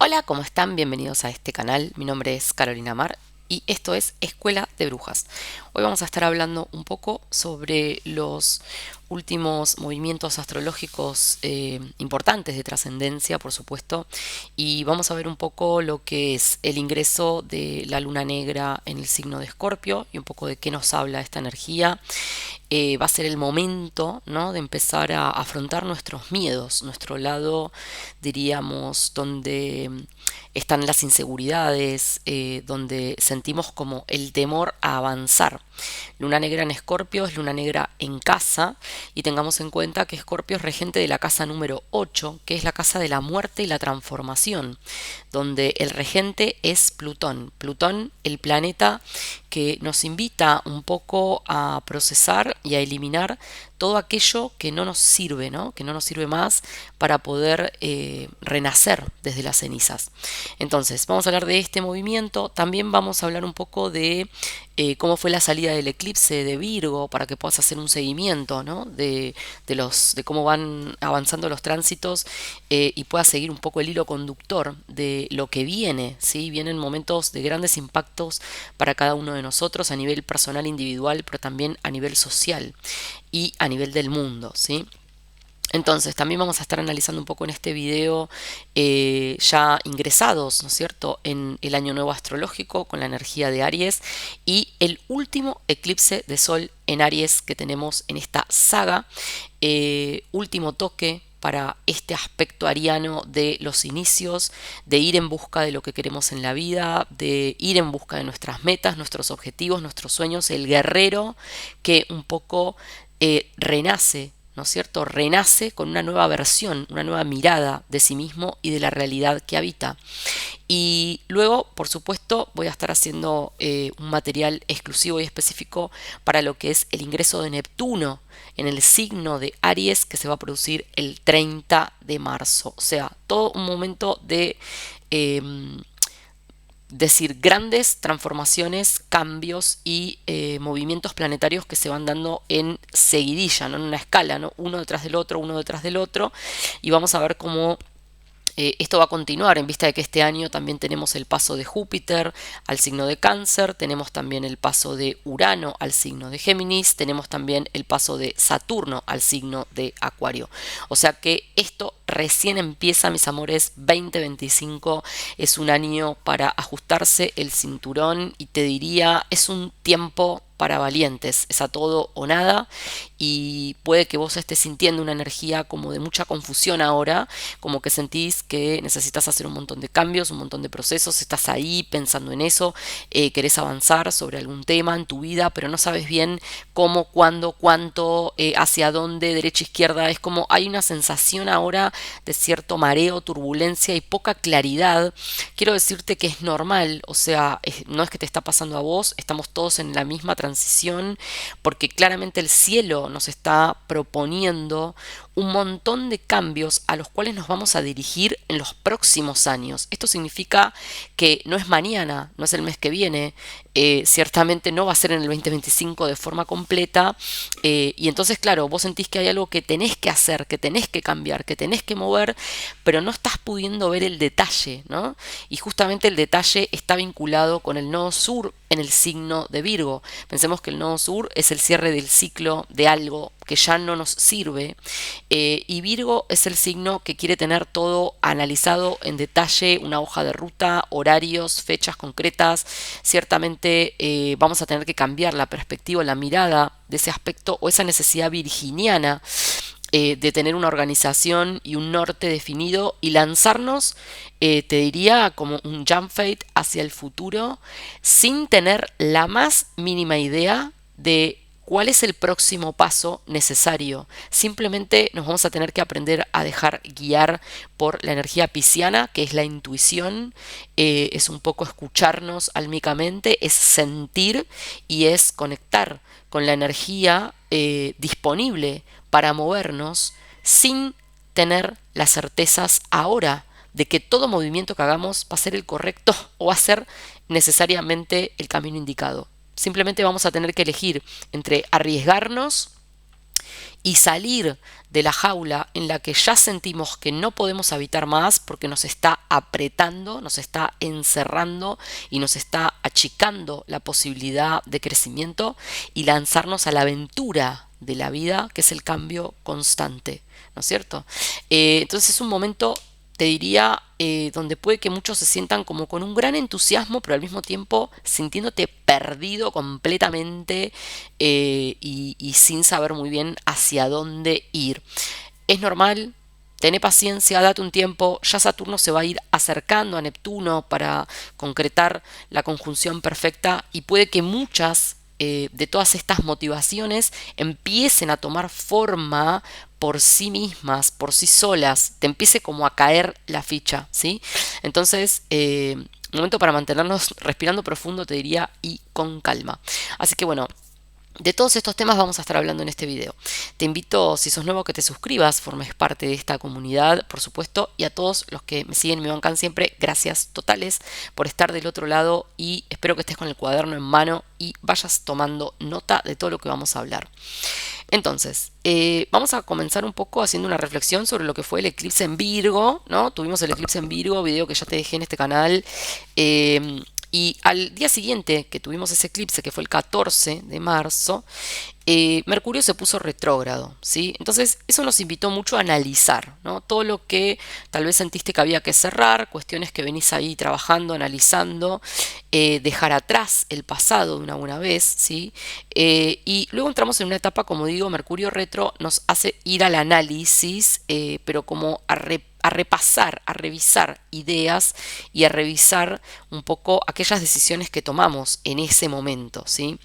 Hola, ¿cómo están? Bienvenidos a este canal. Mi nombre es Carolina Mar y esto es Escuela de Brujas. Hoy vamos a estar hablando un poco sobre los últimos movimientos astrológicos importantes de trascendencia, por supuesto, y vamos a ver un poco lo que es el ingreso de la luna negra en el signo de Escorpio y un poco de qué nos habla esta energía. Va a ser el momento, ¿no?, de empezar a afrontar nuestros miedos, nuestro lado, diríamos, donde están las inseguridades, donde sentimos como el temor a avanzar. Luna negra en Escorpio es luna negra en casa, y tengamos en cuenta que Escorpio es regente de la casa número 8, que es la casa de la muerte y la transformación, donde el regente es Plutón. Plutón, el planeta que nos invita un poco a procesar y a eliminar todo aquello que no nos sirve, ¿no?, que no nos sirve más para poder renacer desde las cenizas. Entonces, vamos a hablar de este movimiento. También vamos a hablar un poco de cómo fue la salida del eclipse de Virgo, para que puedas hacer un seguimiento, ¿no?, de cómo van avanzando los tránsitos, y puedas seguir un poco el hilo conductor de lo que viene, ¿sí? Vienen momentos de grandes impactos para cada uno de nosotros a nivel personal, individual, pero también a nivel social y a nivel del mundo, ¿sí? Entonces, también vamos a estar analizando un poco en este video, ya ingresados, ¿no es cierto?, en el año nuevo astrológico con la energía de Aries y el último eclipse de Sol en Aries que tenemos en esta saga. Último toque para este aspecto ariano de los inicios, de ir en busca de lo que queremos en la vida, de ir en busca de nuestras metas, nuestros objetivos, nuestros sueños, el guerrero que un poco renace, ¿no es cierto? Renace con una nueva versión, una nueva mirada de sí mismo y de la realidad que habita. Y luego, por supuesto, voy a estar haciendo un material exclusivo y específico para lo que es el ingreso de Neptuno en el signo de Aries, que se va a producir el 30 de marzo. O sea, todo un momento de decir grandes transformaciones, cambios y movimientos planetarios que se van dando en seguidilla, ¿no?, en una escala, ¿no?, uno detrás del otro, uno detrás del otro, y vamos a ver cómo esto va a continuar en vista de que este año también tenemos el paso de Júpiter al signo de Cáncer, tenemos también el paso de Urano al signo de Géminis, tenemos también el paso de Saturno al signo de Acuario. O sea que esto recién empieza, mis amores. 2025 es un año para ajustarse el cinturón y te diría, es un tiempo para valientes, es a todo o nada, y puede que vos estés sintiendo una energía como de mucha confusión ahora, como que sentís que necesitas hacer un montón de cambios, un montón de procesos, estás ahí pensando en eso, querés avanzar sobre algún tema en tu vida, pero no sabes bien cómo, cuándo, cuánto, hacia dónde, derecha, izquierda. Es como hay una sensación ahora de cierto mareo, turbulencia y poca claridad. Quiero decirte que es normal, o sea, no es que te está pasando a vos, estamos todos en la misma transición, porque claramente el cielo nos está proponiendo un montón de cambios a los cuales nos vamos a dirigir en los próximos años. Esto significa que no es mañana, no es el mes que viene, ciertamente no va a ser en el 2025 de forma completa, y entonces, claro, vos sentís que hay algo que tenés que hacer, que tenés que cambiar, que tenés que mover, pero no estás pudiendo ver el detalle, ¿no? Y justamente el detalle está vinculado con el nodo sur en el signo de Virgo. Pensemos que el nodo sur es el cierre del ciclo de algo que ya no nos sirve, y Virgo es el signo que quiere tener todo analizado en detalle, una hoja de ruta, horarios, fechas concretas. Ciertamente vamos a tener que cambiar la perspectiva, la mirada de ese aspecto o esa necesidad virginiana de tener una organización y un norte definido y lanzarnos, te diría, como un jump fate hacia el futuro sin tener la más mínima idea de cuál es el próximo paso necesario. Simplemente nos vamos a tener que aprender a dejar guiar por la energía pisciana, que es la intuición, es un poco escucharnos álmicamente, es sentir y es conectar con la energía disponible para movernos sin tener las certezas ahora de que todo movimiento que hagamos va a ser el correcto o va a ser necesariamente el camino indicado. Simplemente vamos a tener que elegir entre arriesgarnos y salir de la jaula en la que ya sentimos que no podemos habitar más porque nos está apretando, nos está encerrando y nos está achicando la posibilidad de crecimiento, y lanzarnos a la aventura de la vida, que es el cambio constante, ¿no es cierto? Entonces es un momento, te diría, donde puede que muchos se sientan como con un gran entusiasmo, pero al mismo tiempo sintiéndote perdido completamente, y sin saber muy bien hacia dónde ir. Es normal, tené paciencia, date un tiempo, ya Saturno se va a ir acercando a Neptuno para concretar la conjunción perfecta, y puede que muchas de todas estas motivaciones empiecen a tomar forma por sí mismas, por sí solas, te empiece como a caer la ficha, ¿sí? Entonces, momento para mantenernos respirando profundo, te diría, y con calma. Así que bueno, de todos estos temas vamos a estar hablando en este video. Te invito, si sos nuevo, que te suscribas, formes parte de esta comunidad, por supuesto, y a todos los que me siguen y me bancan siempre, gracias totales por estar del otro lado, y espero que estés con el cuaderno en mano y vayas tomando nota de todo lo que vamos a hablar. Entonces, vamos a comenzar un poco haciendo una reflexión sobre lo que fue el eclipse en Virgo, ¿no? Tuvimos el eclipse en Virgo, video que ya te dejé en este canal. Y al día siguiente que tuvimos ese eclipse, que fue el 14 de marzo, Mercurio se puso retrógrado, ¿sí? Entonces eso nos invitó mucho a analizar, ¿no? Todo lo que tal vez sentiste que había que cerrar, cuestiones que venís ahí trabajando, analizando, dejar atrás el pasado de una buena vez, ¿sí? Y luego entramos en una etapa, como digo, Mercurio retro nos hace ir al análisis, pero como a repasar, a revisar ideas y a revisar un poco aquellas decisiones que tomamos en ese momento, ¿sí?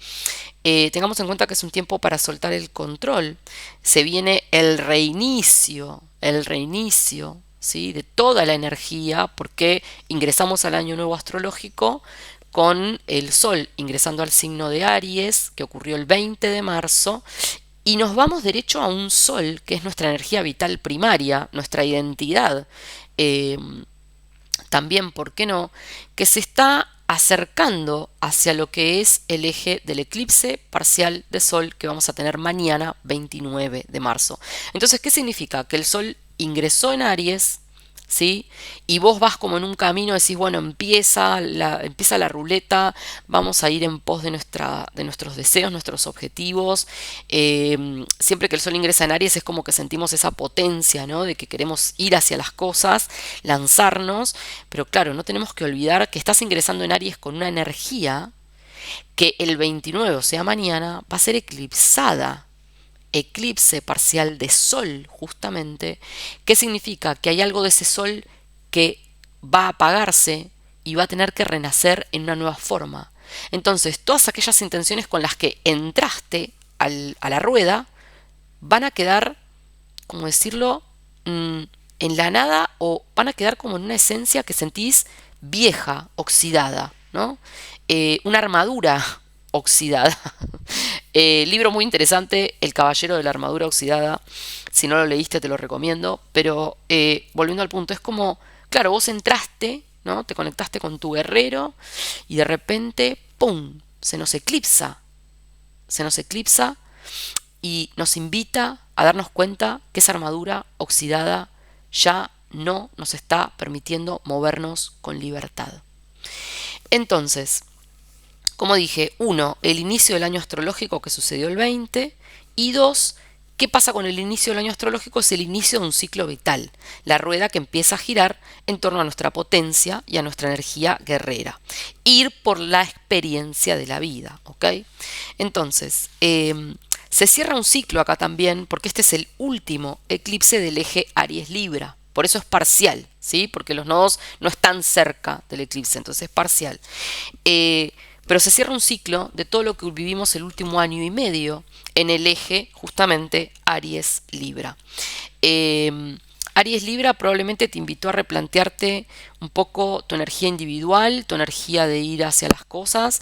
Tengamos en cuenta que es un tiempo para soltar el control. Se viene el reinicio, ¿sí? De toda la energía, porque ingresamos al año nuevo astrológico con el Sol ingresando al signo de Aries, que ocurrió el 20 de marzo, y nos vamos derecho a un Sol, que es nuestra energía vital primaria, nuestra identidad. Eh, También, ¿por qué no?, que se está acercando hacia lo que es el eje del eclipse parcial de Sol que vamos a tener mañana, 29 de marzo. Entonces, ¿qué significa? Que el Sol ingresó en Aries, ¿sí? Y vos vas como en un camino, decís, bueno, empieza la ruleta, vamos a ir en pos de nuestros deseos, nuestros objetivos. Siempre que el Sol ingresa en Aries es como que sentimos esa potencia, ¿no? De que queremos ir hacia las cosas, lanzarnos, pero claro, no tenemos que olvidar que estás ingresando en Aries con una energía que el 29, o sea, mañana, va a ser eclipsada. Eclipse parcial de Sol, justamente. ¿Qué significa? Que hay algo de ese Sol que va a apagarse y va a tener que renacer en una nueva forma. Entonces, todas aquellas intenciones con las que entraste a la rueda van a quedar, como decirlo, en la nada, o van a quedar como en una esencia que sentís vieja, oxidada, ¿no? Una armadura oxidada. Libro muy interesante, El Caballero de la Armadura Oxidada. Si no lo leíste, te lo recomiendo. Pero volviendo al punto, es como, claro, vos entraste, ¿no? Te conectaste con tu guerrero y de repente, ¡pum!, se nos eclipsa. Se nos eclipsa y nos invita a darnos cuenta que esa armadura oxidada ya no nos está permitiendo movernos con libertad. Entonces, como dije, uno, el inicio del año astrológico que sucedió el 20, y dos, ¿qué pasa con el inicio del año astrológico? Es el inicio de un ciclo vital, la rueda que empieza a girar en torno a nuestra potencia y a nuestra energía guerrera. Ir por la experiencia de la vida, ¿ok? Entonces, se cierra un ciclo acá también, porque este es el último eclipse del eje Aries-Libra. Por eso es parcial, ¿sí? Porque los nodos no están cerca del eclipse, entonces es parcial. Pero se cierra un ciclo de todo lo que vivimos el último año y medio en el eje justamente Aries-Libra. Aries-Libra probablemente te invitó a replantearte un poco tu energía individual, tu energía de ir hacia las cosas,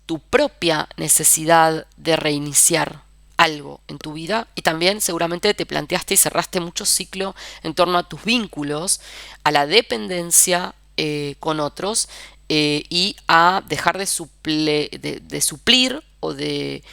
tu propia necesidad de reiniciar algo en tu vida, y también seguramente te planteaste y cerraste mucho ciclo en torno a tus vínculos, a la dependencia con otros, y a dejar de suplir o de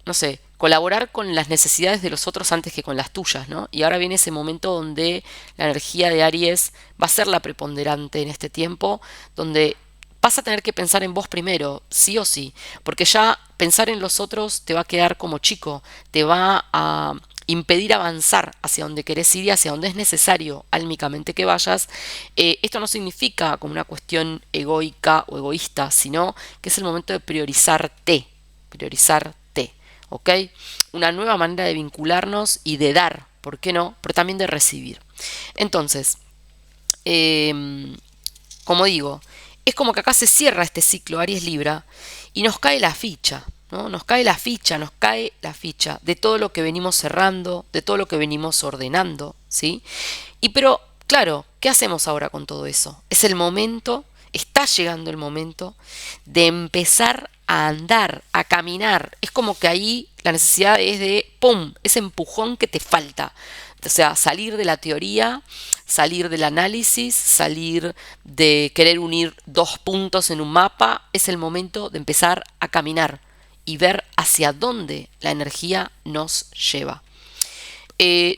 no sé, colaborar con las necesidades de los otros antes que con las tuyas, ¿no? Y ahora viene ese momento donde la energía de Aries va a ser la preponderante en este tiempo, donde vas a tener que pensar en vos primero, sí o sí, porque ya pensar en los otros te va a quedar como chico, te va a impedir avanzar hacia donde querés ir y hacia donde es necesario álmicamente que vayas. Esto no significa como una cuestión egoica o egoísta, sino que es el momento de priorizarte, ¿ok? Una nueva manera de vincularnos y de dar, ¿por qué no? Pero también de recibir. Entonces, como digo, es como que acá se cierra este ciclo Aries Libra y nos cae la ficha, ¿no? Nos cae la ficha de todo lo que venimos cerrando, de todo lo que venimos ordenando, ¿sí? Y pero, claro, ¿qué hacemos ahora con todo eso? Es el momento, está llegando el momento de empezar a andar, a caminar. Es como que ahí la necesidad es de, ¡pum!, ese empujón que te falta. O sea, salir de la teoría, salir del análisis, salir de querer unir dos puntos en un mapa, es el momento de empezar a caminar y ver hacia dónde la energía nos lleva.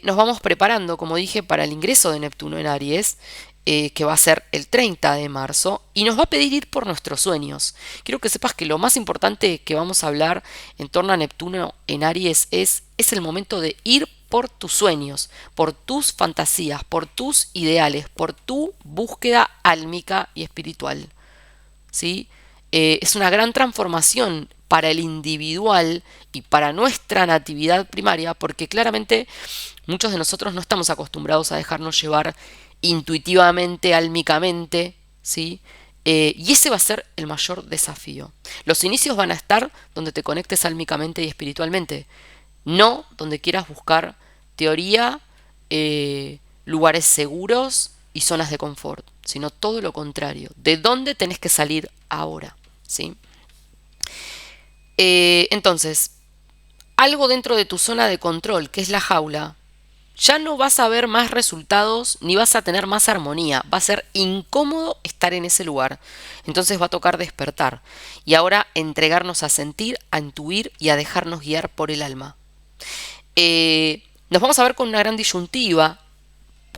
Nos vamos preparando, como dije, para el ingreso de Neptuno en Aries, que va a ser el 30 de marzo, y nos va a pedir ir por nuestros sueños. Quiero que sepas que lo más importante que vamos a hablar en torno a Neptuno en Aries es el momento de ir por tus sueños, por tus fantasías, por tus ideales, por tu búsqueda álmica y espiritual. ¿Sí? Es una gran transformación para el individual y para nuestra natividad primaria, porque claramente muchos de nosotros no estamos acostumbrados a dejarnos llevar intuitivamente, álmicamente, ¿sí? Y ese va a ser el mayor desafío. Los inicios van a estar donde te conectes álmicamente y espiritualmente, no donde quieras buscar teoría, lugares seguros y zonas de confort, sino todo lo contrario. ¿De dónde tenés que salir ahora? ¿Sí? Entonces, algo dentro de tu zona de control, que es la jaula, ya no vas a ver más resultados ni vas a tener más armonía. Va a ser incómodo estar en ese lugar. Entonces va a tocar despertar. Y ahora entregarnos a sentir, a intuir y a dejarnos guiar por el alma. Nos vamos a ver con una gran disyuntiva,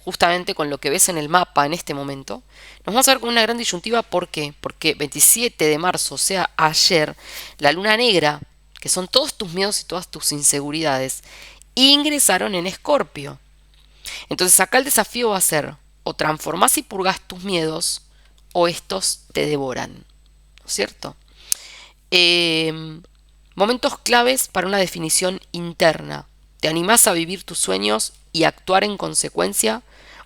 justamente con lo que ves en el mapa en este momento. Nos vamos a ver con una gran disyuntiva, ¿por qué? Porque 27 de marzo, o sea, ayer, la luna negra, que son todos tus miedos y todas tus inseguridades, ingresaron en Escorpio. Entonces acá el desafío va a ser, o transformás y purgas tus miedos, o estos te devoran, ¿no es cierto? Momentos claves para una definición interna. ¿Te animás a vivir tus sueños y actuar en consecuencia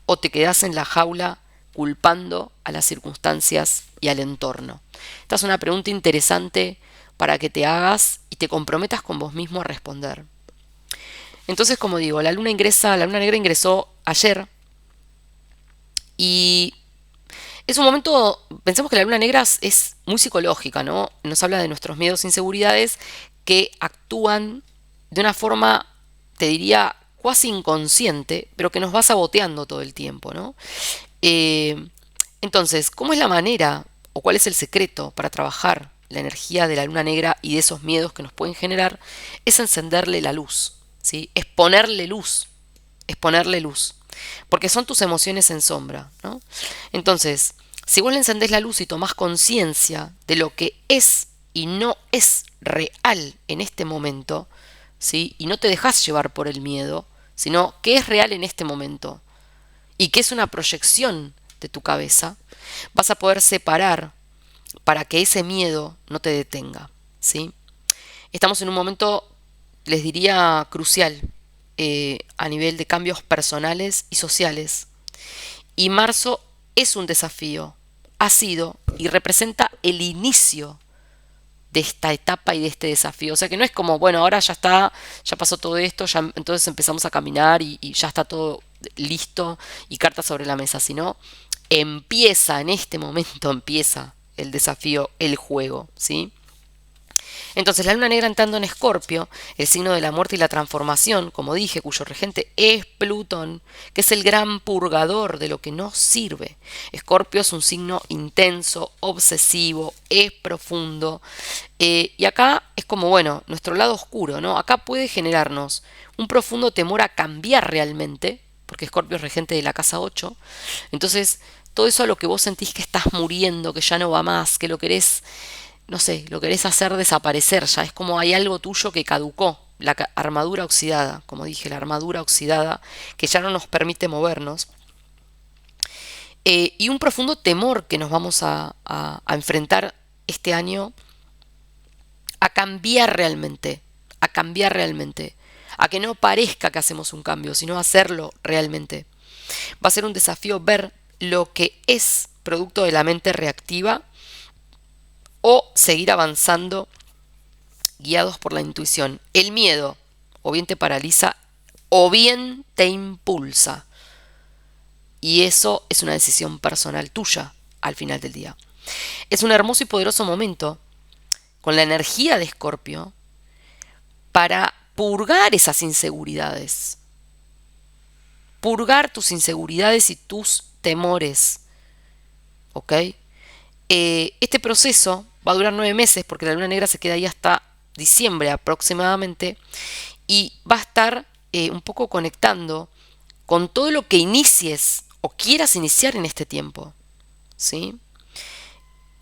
o te quedás en la jaula culpando a las circunstancias y al entorno? Esta es una pregunta interesante para que te hagas y te comprometas con vos mismo a responder. Entonces, como digo, la luna negra ingresó ayer y es un momento, pensemos que la luna negra es muy psicológica, ¿no? Nos habla de nuestros miedos e inseguridades que actúan de una forma, te diría, cuasi inconsciente, pero que nos va saboteando todo el tiempo, ¿no? Entonces, ¿cómo es la manera o cuál es el secreto para trabajar la energía de la luna negra y de esos miedos que nos pueden generar? Es encenderle la luz, ¿sí? Es ponerle luz, porque son tus emociones en sombra, ¿no? Entonces, si vos le encendés la luz y tomás conciencia de lo que es y no es real en este momento, ¿sí? Y no te dejás llevar por el miedo, sino que es real en este momento y que es una proyección de tu cabeza, vas a poder separar para que ese miedo no te detenga, ¿sí? Estamos en un momento, les diría, crucial a nivel de cambios personales y sociales. Y marzo es un desafío, ha sido y representa el inicio de esta etapa y de este desafío. O sea que no es como, bueno, ahora ya está, ya pasó todo esto, ya entonces empezamos a caminar y ya está todo listo y cartas sobre la mesa, sino empieza, en este momento empieza el desafío, el juego, ¿sí? Entonces la luna negra entrando en Escorpio, el signo de la muerte y la transformación, como dije, cuyo regente es Plutón, que es el gran purgador de lo que no sirve. Escorpio es un signo intenso, obsesivo, es profundo. Y acá es como, bueno, nuestro lado oscuro, ¿no? Acá puede generarnos un profundo temor a cambiar realmente, porque Escorpio es regente de la casa 8. Entonces, todo eso a lo que vos sentís que estás muriendo, que ya no va más, que lo querés, no sé, lo querés hacer desaparecer, ya es como hay algo tuyo que caducó, la armadura oxidada, como dije, la armadura oxidada que ya no nos permite movernos. Y un profundo temor que nos vamos a enfrentar este año a cambiar realmente, a cambiar realmente, a que no parezca que hacemos un cambio, sino hacerlo realmente. Va a ser un desafío ver lo que es producto de la mente reactiva o seguir avanzando guiados por la intuición. El miedo o bien te paraliza o bien te impulsa. Y eso es una decisión personal tuya al final del día. Es un hermoso y poderoso momento con la energía de Escorpio para purgar esas inseguridades. Purgar tus inseguridades y tus temores. ¿Ok? Este proceso va a durar 9 meses porque la luna negra se queda ahí hasta diciembre aproximadamente y va a estar un poco conectando con todo lo que inicies o quieras iniciar en este tiempo. ¿Sí?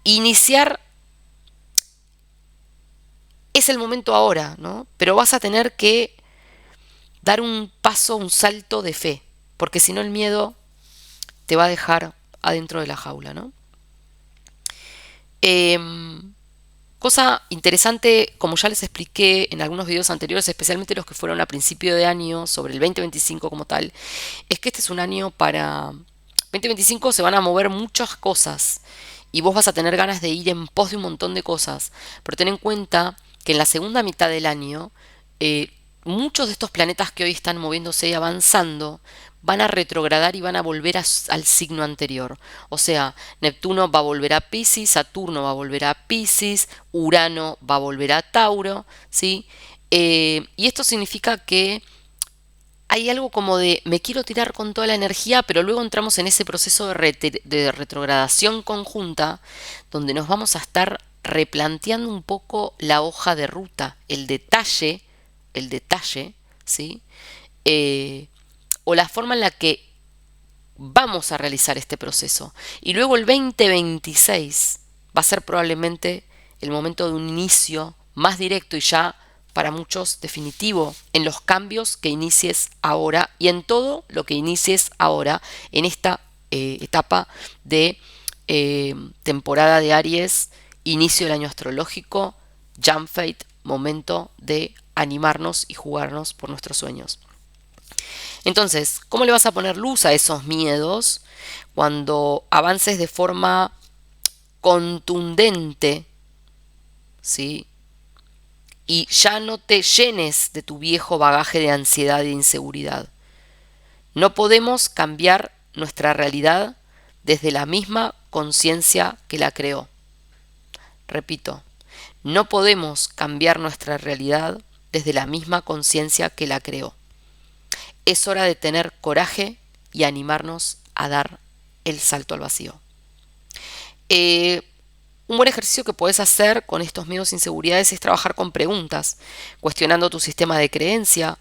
Iniciar es el momento ahora, ¿no? Pero vas a tener que dar un paso, un salto de fe, porque si no el miedo te va a dejar adentro de la jaula, ¿no? Cosa interesante, como ya les expliqué en algunos videos anteriores, especialmente los que fueron a principio de año, sobre el 2025 como tal, es que este es un año para... 2025 se van a mover muchas cosas y vos vas a tener ganas de ir en pos de un montón de cosas, pero ten en cuenta que en la segunda mitad del año muchos de estos planetas que hoy están moviéndose y avanzando van a retrogradar y van a volver al signo anterior. O sea, Neptuno va a volver a Piscis, Saturno va a volver a Piscis, Urano va a volver a Tauro, ¿sí? Y esto significa que hay algo como de me quiero tirar con toda la energía, pero luego entramos en ese proceso de retrogradación conjunta donde nos vamos a estar replanteando un poco la hoja de ruta, el detalle, ¿sí? O la forma en la que vamos a realizar este proceso. Y luego el 2026 va a ser probablemente el momento de un inicio más directo y ya para muchos definitivo en los cambios que inicies ahora y en todo lo que inicies ahora en esta etapa de temporada de Aries, inicio del año astrológico, Jump Fate, momento de animarnos y jugarnos por nuestros sueños. Entonces, ¿cómo le vas a poner luz a esos miedos cuando avances de forma contundente, ¿sí? Y ya no te llenes de tu viejo bagaje de ansiedad e inseguridad? No podemos cambiar nuestra realidad desde la misma conciencia que la creó. Repito, no podemos cambiar nuestra realidad desde la misma conciencia que la creó. Es hora de tener coraje y animarnos a dar el salto al vacío. Un buen ejercicio que puedes hacer con estos miedos e inseguridades es trabajar con preguntas, cuestionando tu sistema de creencia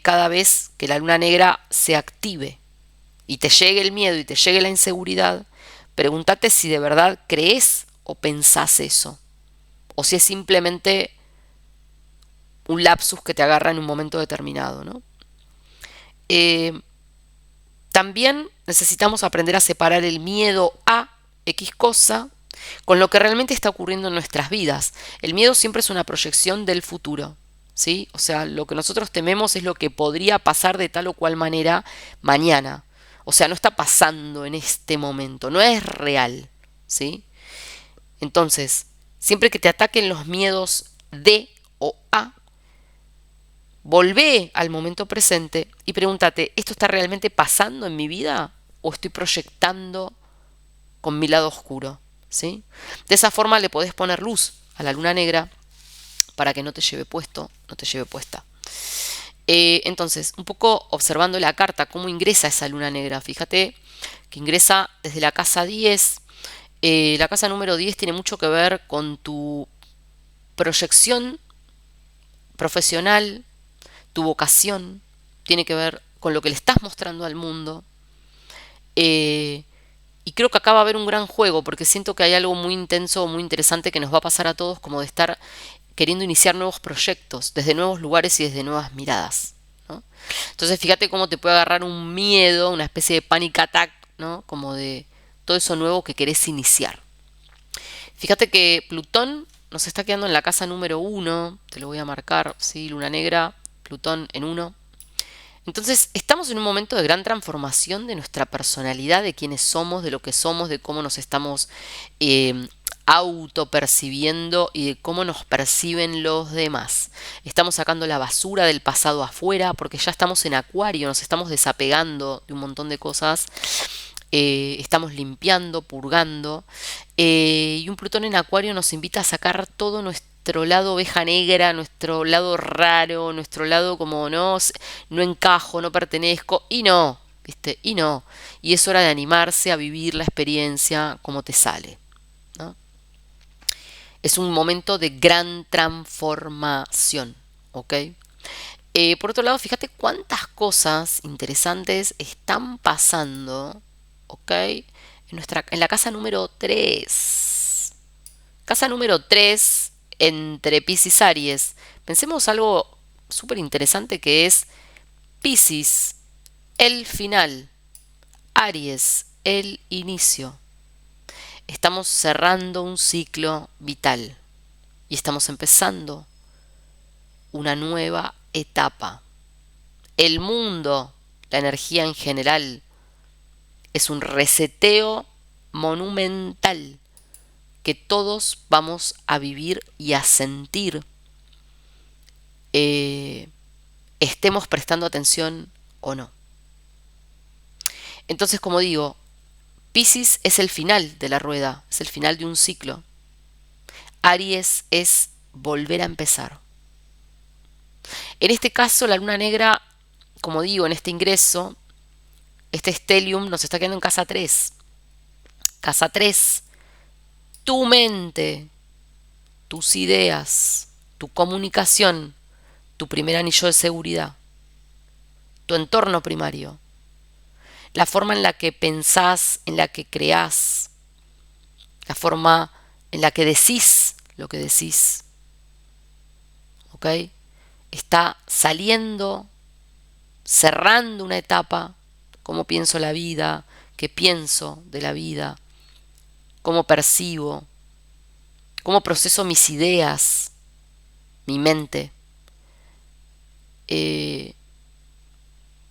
cada vez que la luna negra se active y te llegue el miedo y te llegue la inseguridad. Pregúntate si de verdad crees o pensás eso, o si es simplemente un lapsus que te agarra en un momento determinado, ¿no? También necesitamos aprender a separar el miedo a X cosa con lo que realmente está ocurriendo en nuestras vidas. El miedo siempre es una proyección del futuro, ¿sí? O sea, lo que nosotros tememos es lo que podría pasar de tal o cual manera mañana. O sea, no está pasando en este momento, no es real, ¿sí? Entonces, siempre que te ataquen los miedos de o a, volvé al momento presente y pregúntate, ¿esto está realmente pasando en mi vida o estoy proyectando con mi lado oscuro? ¿Sí? De esa forma le podés poner luz a la luna negra para que no te lleve puesto, no te lleve puesta. Entonces, un poco observando la carta, cómo ingresa esa luna negra. Fíjate que ingresa desde la casa 10. La casa número 10 tiene mucho que ver con tu proyección profesional, tu vocación, tiene que ver con lo que le estás mostrando al mundo. Y creo que acá va a haber un gran juego, porque siento que hay algo muy intenso, muy interesante que nos va a pasar a todos, como de estar queriendo iniciar nuevos proyectos, desde nuevos lugares y desde nuevas miradas, ¿no? Entonces fíjate cómo te puede agarrar un miedo, una especie de panic attack, ¿no? Como de todo eso nuevo que querés iniciar. Fíjate que Plutón nos está quedando en la casa número 1, te lo voy a marcar, ¿sí? Luna negra, Plutón en 1. Entonces, estamos en un momento de gran transformación de nuestra personalidad, de quiénes somos, de lo que somos, de cómo nos estamos autopercibiendo y de cómo nos perciben los demás. Estamos sacando la basura del pasado afuera porque ya estamos en Acuario, nos estamos desapegando de un montón de cosas. Estamos limpiando, purgando, y un Plutón en Acuario nos invita a sacar todo nuestro lado oveja negra, nuestro lado raro, nuestro lado como no encajo, no pertenezco, y no, ¿viste? Y no. Y es hora de animarse a vivir la experiencia como te sale, ¿no? Es un momento de gran transformación, ¿ok? Por otro lado, fíjate cuántas cosas interesantes están pasando, ¿ok? En la casa número 3. Casa número 3 entre Piscis y Aries. Pensemos algo súper interesante que es Piscis, el final, Aries, el inicio. Estamos cerrando un ciclo vital y estamos empezando una nueva etapa. El mundo, la energía en general, es un reseteo monumental que todos vamos a vivir y a sentir, estemos prestando atención o no. Entonces, como digo, Piscis es el final de la rueda, es el final de un ciclo. Aries es volver a empezar. En este caso, la luna negra, como digo, en este ingreso, este stellium nos está quedando en casa 3. Casa 3, tu mente, tus ideas, tu comunicación, tu primer anillo de seguridad, tu entorno primario, la forma en la que pensás, en la que creás, la forma en la que decís lo que decís, ¿ok? Está saliendo, cerrando una etapa, cómo pienso la vida, qué pienso de la vida, cómo percibo, cómo proceso mis ideas, mi mente,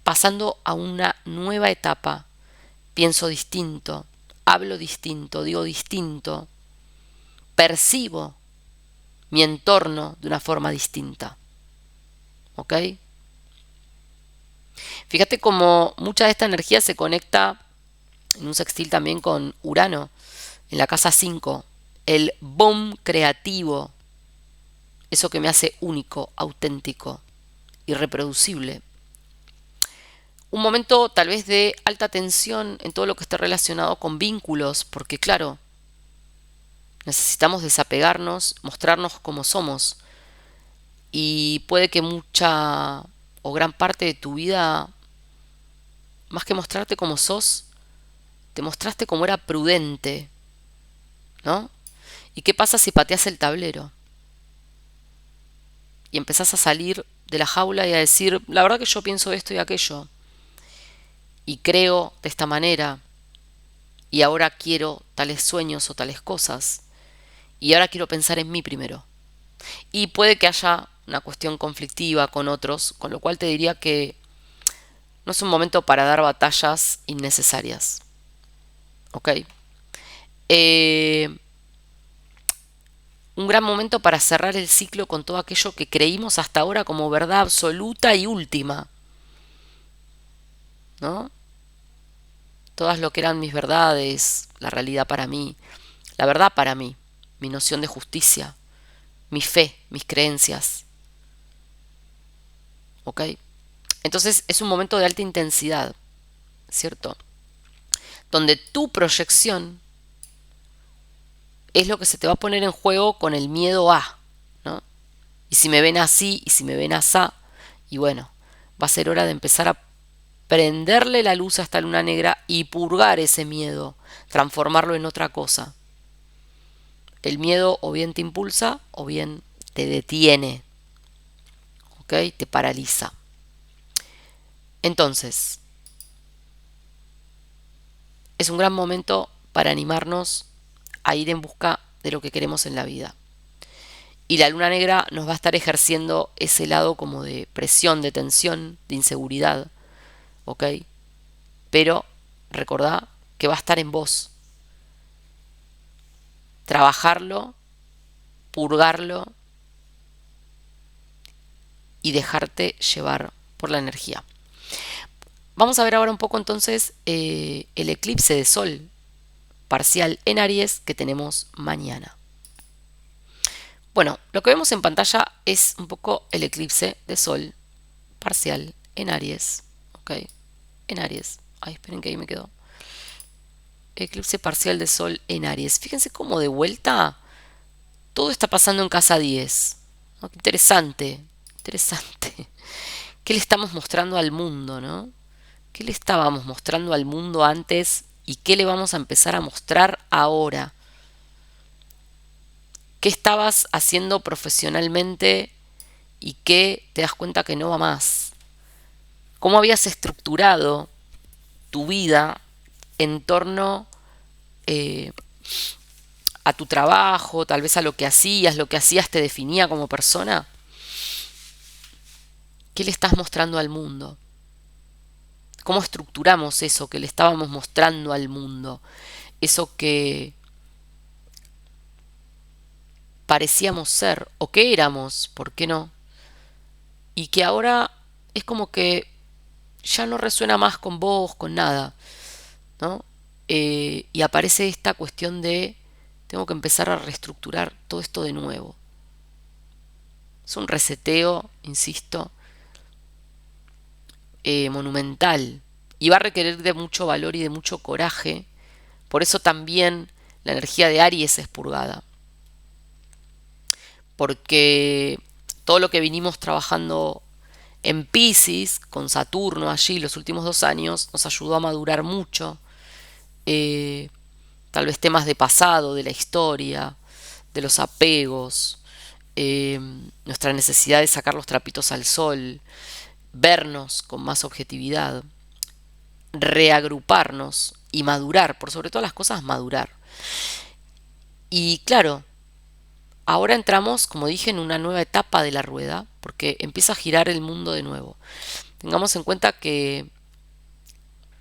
pasando a una nueva etapa. Pienso distinto, hablo distinto, digo distinto, percibo mi entorno de una forma distinta. ¿Ok? Fíjate cómo mucha de esta energía se conecta en un sextil también con Urano, en la casa 5, el boom creativo, eso que me hace único, auténtico, irreproducible. Un momento tal vez de alta tensión en todo lo que esté relacionado con vínculos, porque claro, necesitamos desapegarnos, mostrarnos como somos, y puede que mucha o gran parte de tu vida, más que mostrarte como sos, te mostraste como era prudente, ¿no? ¿Y qué pasa si pateas el tablero? Y empezás a salir de la jaula y a decir, la verdad que yo pienso esto y aquello, y creo de esta manera, y ahora quiero tales sueños o tales cosas, y ahora quiero pensar en mí primero. Y puede que haya una cuestión conflictiva con otros, con lo cual te diría que no es un momento para dar batallas innecesarias. ¿Ok? Un gran momento para cerrar el ciclo con todo aquello que creímos hasta ahora como verdad absoluta y última, ¿no? Todas lo que eran mis verdades, la realidad para mí, la verdad para mí, mi noción de justicia, mi fe, mis creencias. ¿Ok? Entonces es un momento de alta intensidad, ¿cierto? Donde tu proyección es lo que se te va a poner en juego con el miedo a, ¿no? Y si me ven así, y si me ven asá, y bueno, va a ser hora de empezar a prenderle la luz a esta luna negra y purgar ese miedo, transformarlo en otra cosa. El miedo o bien te impulsa o bien te detiene, ¿ok? Te paraliza. Entonces, es un gran momento para animarnos a ir en busca de lo que queremos en la vida. Y la luna negra nos va a estar ejerciendo ese lado como de presión, de tensión, de inseguridad, ¿ok? Pero recordá que va a estar en vos. Trabajarlo, purgarlo y dejarte llevar por la energía. Vamos a ver ahora un poco entonces el eclipse de sol parcial en Aries que tenemos mañana. Bueno, lo que vemos en pantalla es un poco el eclipse de sol parcial en Aries. ¿Ok? En Aries. Ay, esperen que ahí me quedó. Eclipse parcial de sol en Aries. Fíjense cómo de vuelta todo está pasando en casa 10. ¿No? Qué interesante, interesante. ¿Qué le estamos mostrando al mundo, no? ¿Qué le estábamos mostrando al mundo antes y qué le vamos a empezar a mostrar ahora? ¿Qué estabas haciendo profesionalmente y qué te das cuenta que no va más? ¿Cómo habías estructurado tu vida en torno eh, a tu trabajo, tal vez a lo que hacías te definía como persona? ¿Qué le estás mostrando al mundo? ¿Cómo estructuramos eso que le estábamos mostrando al mundo? Eso que parecíamos ser o que éramos, ¿por qué no? Y que ahora es como que ya no resuena más con vos, con nada, ¿no? Y aparece esta cuestión de tengo que empezar a reestructurar todo esto de nuevo. Es un reseteo, insisto, monumental y va a requerir de mucho valor y de mucho coraje. Por eso también la energía de Aries es purgada. Porque todo lo que vinimos trabajando en Piscis, con Saturno allí los últimos 2 años, nos ayudó a madurar mucho. Tal vez temas de pasado, de la historia, de los apegos, nuestra necesidad de sacar los trapitos al sol, vernos con más objetividad, reagruparnos y madurar, por sobre todas las cosas madurar. Y claro, ahora entramos, como dije, en una nueva etapa de la rueda, porque empieza a girar el mundo de nuevo. Tengamos en cuenta que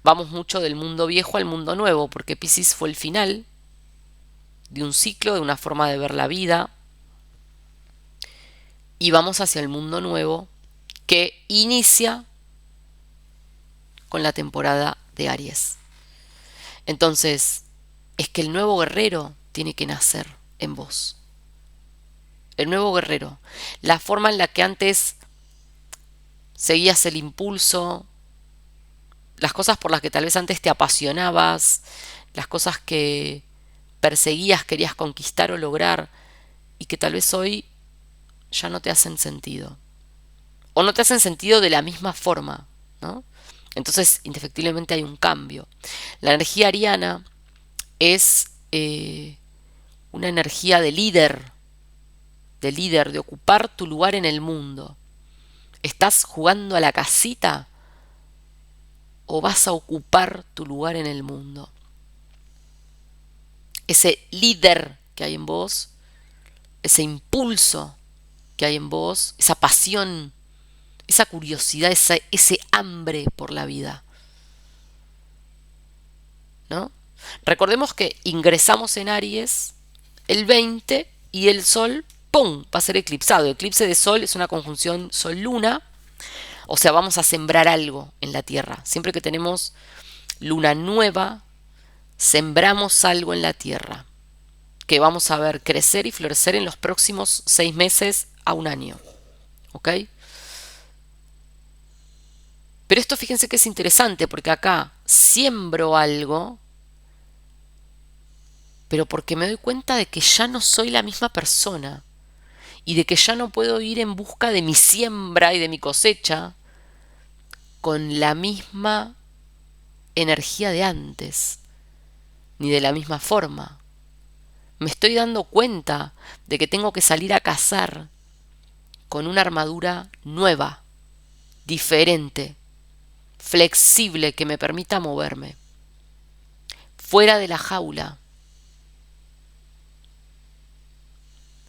vamos mucho del mundo viejo al mundo nuevo, porque Piscis fue el final de un ciclo, de una forma de ver la vida, y vamos hacia el mundo nuevo que inicia con la temporada de Aries. Entonces, es que el nuevo guerrero tiene que nacer en vos. El nuevo guerrero. La forma en la que antes seguías el impulso, las cosas por las que tal vez antes te apasionabas, las cosas que perseguías, querías conquistar o lograr y que tal vez hoy ya no te hacen sentido. O no te hacen sentido de la misma forma, ¿no? Entonces, indefectiblemente hay un cambio. La energía ariana es una energía de ocupar tu lugar en el mundo. ¿Estás jugando a la casita o vas a ocupar tu lugar en el mundo? Ese líder que hay en vos, ese impulso que hay en vos, esa pasión, esa curiosidad, ese hambre por la vida, ¿no? Recordemos que ingresamos en Aries el 20 y el Sol, ¡pum!, va a ser eclipsado. El eclipse de Sol es una conjunción Sol-Luna, o sea, vamos a sembrar algo en la Tierra. Siempre que tenemos luna nueva, sembramos algo en la Tierra. que vamos a ver crecer y florecer en los próximos 6 meses a un año. ¿Ok? Pero esto fíjense que es interesante porque acá siembro algo, pero porque me doy cuenta de que ya no soy la misma persona y de que ya no puedo ir en busca de mi siembra y de mi cosecha con la misma energía de antes, ni de la misma forma. Me estoy dando cuenta de que tengo que salir a cazar con una armadura nueva, diferente, flexible, que me permita moverme, fuera de la jaula.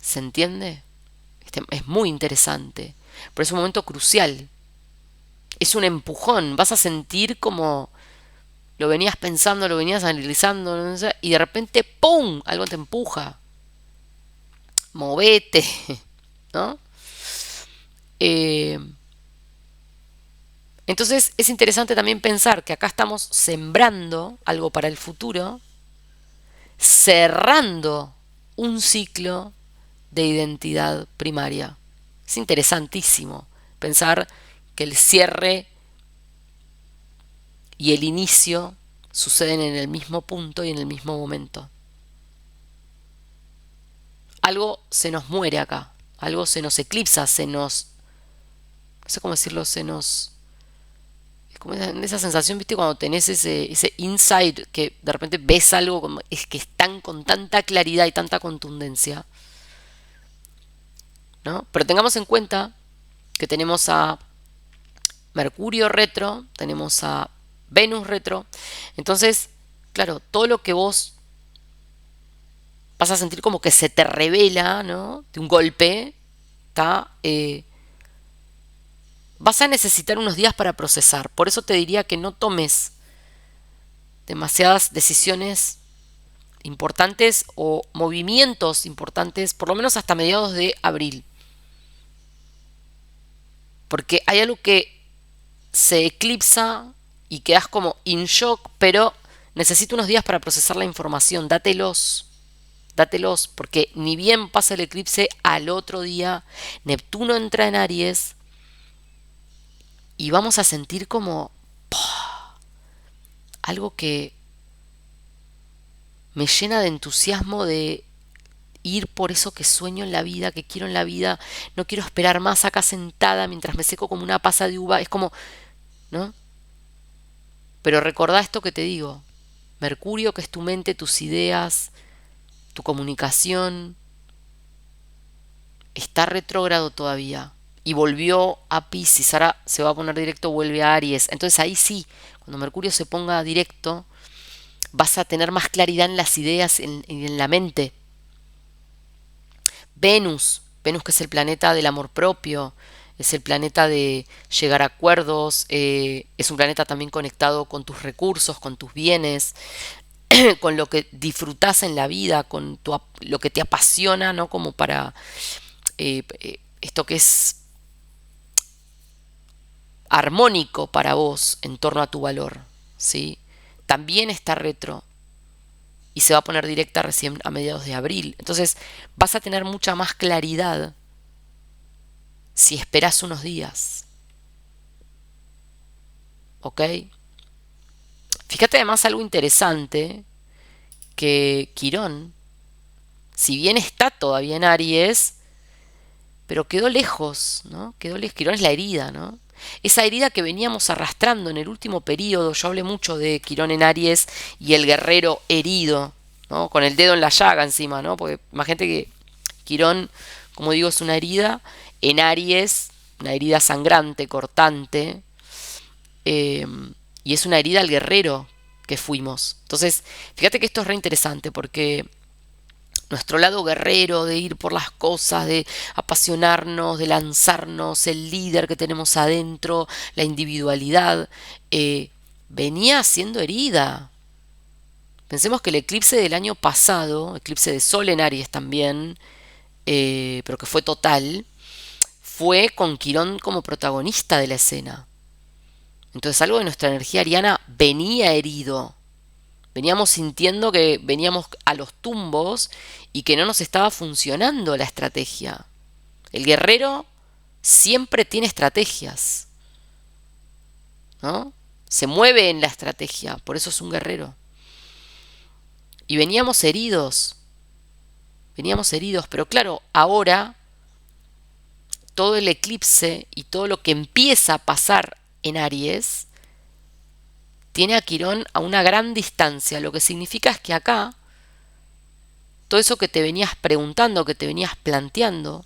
¿Se entiende? Es muy interesante, pero es un momento crucial. Es un empujón, vas a sentir como lo venías pensando, lo venías analizando, no sé, y de repente ¡pum! Algo te empuja. Movete, ¿no? Eh, entonces es interesante también pensar que acá estamos sembrando algo para el futuro, cerrando un ciclo de identidad primaria. Es interesantísimo pensar que el cierre y el inicio suceden en el mismo punto y en el mismo momento. Algo se nos muere acá, algo se nos eclipsa, no sé cómo decirlo, es como esa sensación, viste, cuando tenés ese insight, que de repente ves algo, como, es que están con tanta claridad y tanta contundencia, ¿no? Pero tengamos en cuenta que tenemos a Mercurio retro, tenemos a Venus retro, entonces, claro, todo lo que vos vas a sentir como que se te revela, ¿no? De un golpe, está, vas a necesitar unos días para procesar. Por eso te diría que no tomes demasiadas decisiones importantes o movimientos importantes, por lo menos hasta mediados de abril. Porque hay algo que se eclipsa y quedas como in shock, pero necesito unos días para procesar la información. Dátelos, porque ni bien pasa el eclipse, al otro día Neptuno entra en Aries y vamos a sentir como algo que me llena de entusiasmo de ir por eso que sueño en la vida, que quiero en la vida. No quiero esperar más acá sentada mientras me seco como una pasa de uva. Es como, ¿no? Pero recordá esto que te digo. Mercurio, que es tu mente, tus ideas, tu comunicación, está retrógrado todavía. Y volvió a Piscis, ahora se va a poner directo, vuelve a Aries. Entonces ahí sí, cuando Mercurio se ponga directo, vas a tener más claridad en las ideas, en la mente. Venus que es el planeta del amor propio, es el planeta de llegar a acuerdos, es un planeta también conectado con tus recursos, con tus bienes, con lo que disfrutas en la vida, con lo que te apasiona, ¿no? Como para esto que es armónico para vos en torno a tu valor, ¿sí? También está retro y se va a poner directa recién a mediados de abril. Entonces vas a tener mucha más claridad si esperás unos días. ¿Ok? Fíjate además algo interesante, que Quirón, si bien está todavía en Aries, pero quedó lejos, ¿no? Quirón es la herida, ¿no? Esa herida que veníamos arrastrando en el último periodo. Yo hablé mucho de Quirón en Aries y el guerrero herido, ¿no? Con el dedo en la llaga encima, ¿no? Porque imagínate que Quirón, como digo, es una herida. En Aries, una herida sangrante, cortante, eh, y es una herida al guerrero que fuimos. Entonces, fíjate que esto es re interesante porque nuestro lado guerrero, de ir por las cosas, de apasionarnos, de lanzarnos, el líder que tenemos adentro, la individualidad, venía siendo herida. Pensemos que el eclipse del año pasado, eclipse de Sol en Aries también, pero que fue total, fue con Quirón como protagonista de la escena. Entonces algo de nuestra energía ariana venía herido, Veníamos sintiendo que veníamos a los tumbos y que no nos estaba funcionando la estrategia. El guerrero siempre tiene estrategias, ¿no? Se mueve en la estrategia, por eso es un guerrero. Y veníamos heridos, pero claro, ahora todo el eclipse y todo lo que empieza a pasar en Aries tiene a Quirón a una gran distancia, lo que significa es que acá todo eso que te venías preguntando, que te venías planteando,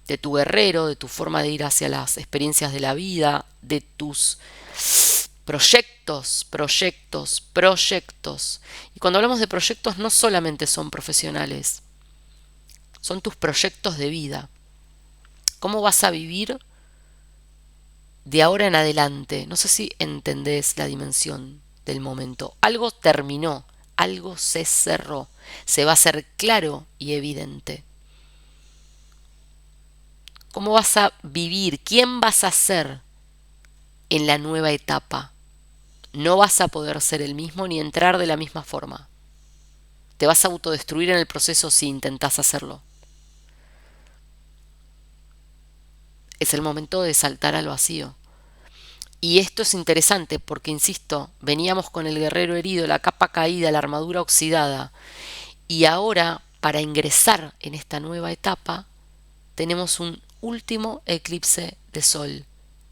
de tu guerrero, de tu forma de ir hacia las experiencias de la vida, de tus proyectos. Y cuando hablamos de proyectos no solamente son profesionales, son tus proyectos de vida. ¿Cómo vas a vivir de ahora en adelante? No sé si entendés la dimensión del momento. Algo terminó, algo se cerró, se va a hacer claro y evidente. ¿Cómo vas a vivir? ¿Quién vas a ser en la nueva etapa? No vas a poder ser el mismo ni entrar de la misma forma. Te vas a autodestruir en el proceso si intentás hacerlo. Es el momento de saltar al vacío. Y esto es interesante porque, insisto, veníamos con el guerrero herido, la capa caída, la armadura oxidada. Y ahora, para ingresar en esta nueva etapa, tenemos un último eclipse de sol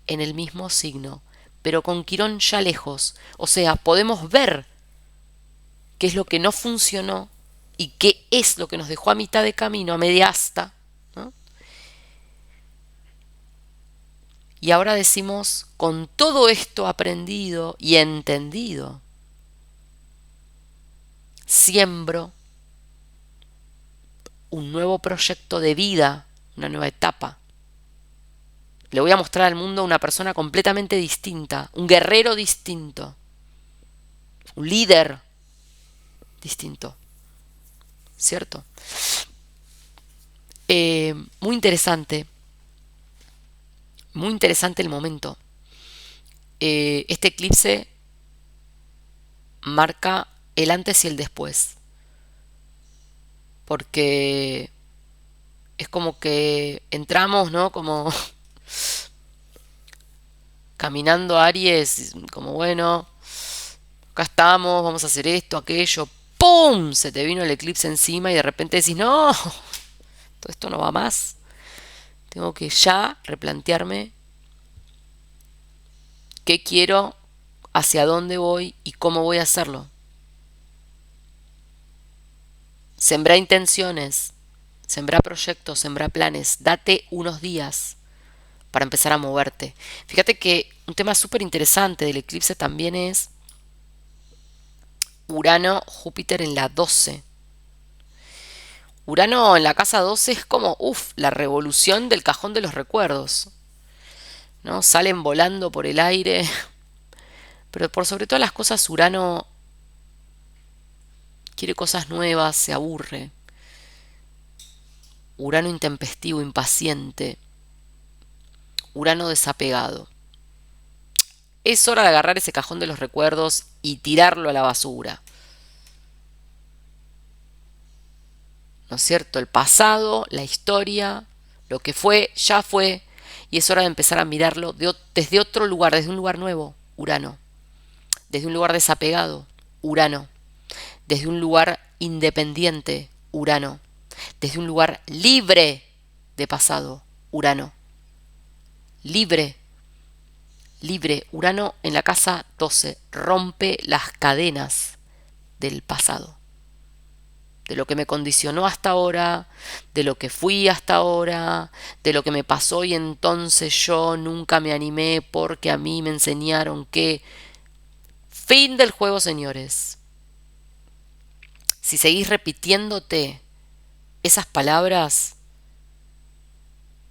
en el mismo signo, pero con Quirón ya lejos. O sea, podemos ver qué es lo que no funcionó y qué es lo que nos dejó a mitad de camino, a media asta, ¿no? Y ahora decimos, con todo esto aprendido y entendido, siembro un nuevo proyecto de vida, una nueva etapa. Le voy a mostrar al mundo una persona completamente distinta, un guerrero distinto, un líder distinto, ¿cierto? Muy interesante, muy interesante el momento. Este eclipse marca el antes y el después, porque es como que entramos, ¿no? Como caminando a Aries, como bueno, acá estamos, vamos a hacer esto, aquello, ¡pum! Se te vino el eclipse encima y de repente decís, no, todo esto no va más. Tengo que ya replantearme qué quiero, hacia dónde voy y cómo voy a hacerlo. Sembra intenciones, sembra proyectos, sembra planes, date unos días para empezar a moverte. Fíjate que un tema súper interesante del eclipse también es Urano, Júpiter en la 12. Urano en la casa 12 es como, la revolución del cajón de los recuerdos, ¿no? Salen volando por el aire, pero por sobre todas las cosas Urano quiere cosas nuevas, se aburre. Urano intempestivo, impaciente. Urano desapegado. Es hora de agarrar ese cajón de los recuerdos y tirarlo a la basura. ¿No es cierto? El pasado, la historia, lo que fue, ya fue. Y es hora de empezar a mirarlo desde otro lugar, desde un lugar nuevo, Urano. Desde un lugar desapegado, Urano. Desde un lugar independiente, Urano. Desde un lugar libre de pasado, Urano. Libre, libre. Urano en la casa 12 rompe las cadenas del pasado, de lo que me condicionó hasta ahora, de lo que fui hasta ahora, de lo que me pasó y entonces yo nunca me animé porque a mí me enseñaron que... Fin del juego, señores. Si seguís repitiéndote esas palabras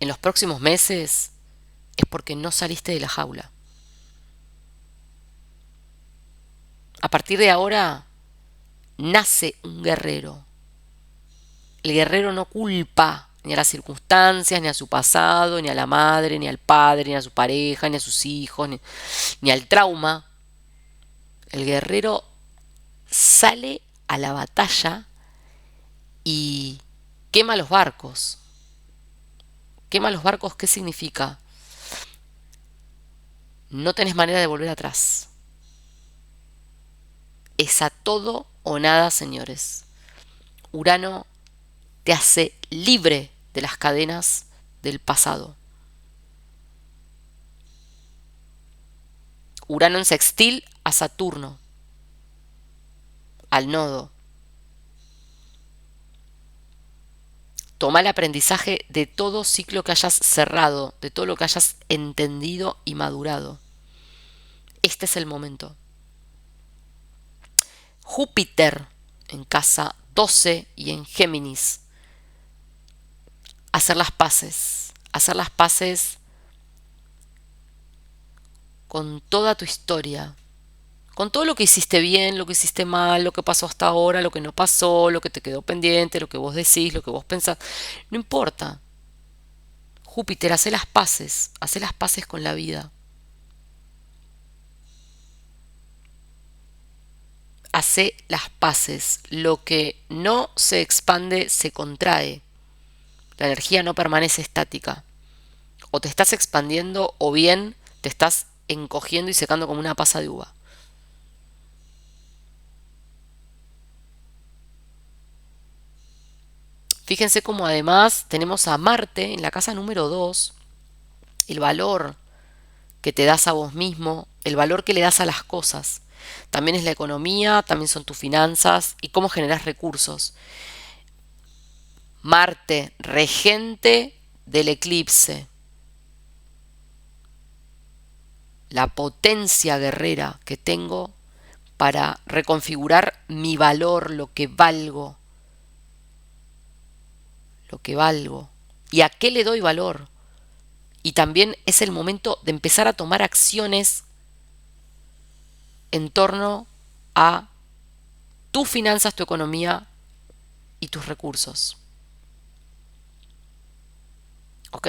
en los próximos meses, es porque no saliste de la jaula. A partir de ahora nace un guerrero. El guerrero no culpa ni a las circunstancias, ni a su pasado, ni a la madre, ni al padre, ni a su pareja, ni a sus hijos, ni al trauma. El guerrero sale a la batalla y quema los barcos. Quema los barcos, ¿qué significa? No tenés manera de volver atrás. Es a todo o nada, señores. Urano te hace libre de las cadenas del pasado. Urano en sextil a Saturno, al nodo. Toma el aprendizaje de todo ciclo que hayas cerrado, de todo lo que hayas entendido y madurado. Este es el momento. Júpiter en casa 12 y en Géminis. Hacer las paces. Hacer las paces con toda tu historia. Con todo lo que hiciste bien, lo que hiciste mal, lo que pasó hasta ahora, lo que no pasó, lo que te quedó pendiente, lo que vos decís, lo que vos pensás. No importa. Júpiter, hace las paces con la vida. Hace las paces. Lo que no se expande se contrae. La energía no permanece estática. O te estás expandiendo o bien te estás encogiendo y secando como una pasa de uva. Fíjense cómo además tenemos a Marte en la casa número 2, el valor que te das a vos mismo, el valor que le das a las cosas. También es la economía, también son tus finanzas y cómo generas recursos. Marte, regente del eclipse. La potencia guerrera que tengo para reconfigurar mi valor, lo que valgo. Lo que valgo. ¿Y a qué le doy valor? Y también es el momento de empezar a tomar acciones en torno a tus finanzas, tu economía y tus recursos. ¿Ok?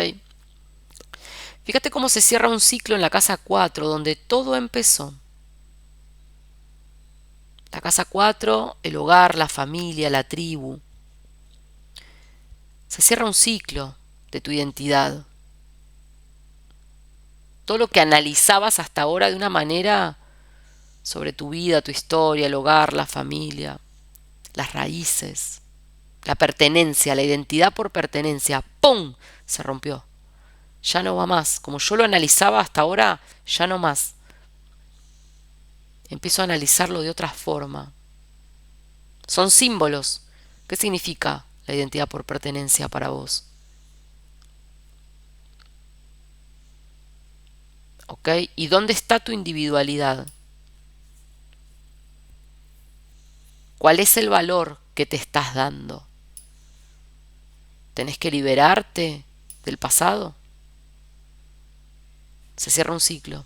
Fíjate cómo se cierra un ciclo en la casa 4, donde todo empezó. La casa 4, el hogar, la familia, la tribu. Se cierra un ciclo de tu identidad. Todo lo que analizabas hasta ahora de una manera sobre tu vida, tu historia, el hogar, la familia, las raíces, la pertenencia, la identidad por pertenencia, ¡pum!, se rompió. Ya no va más. Como yo lo analizaba hasta ahora, ya no más. Empiezo a analizarlo de otra forma. Son símbolos. ¿Qué significa la identidad por pertenencia para vos? ¿Ok? ¿Y dónde está tu individualidad? ¿Cuál es el valor que te estás dando? ¿Tenés que liberarte del pasado? Se cierra un ciclo.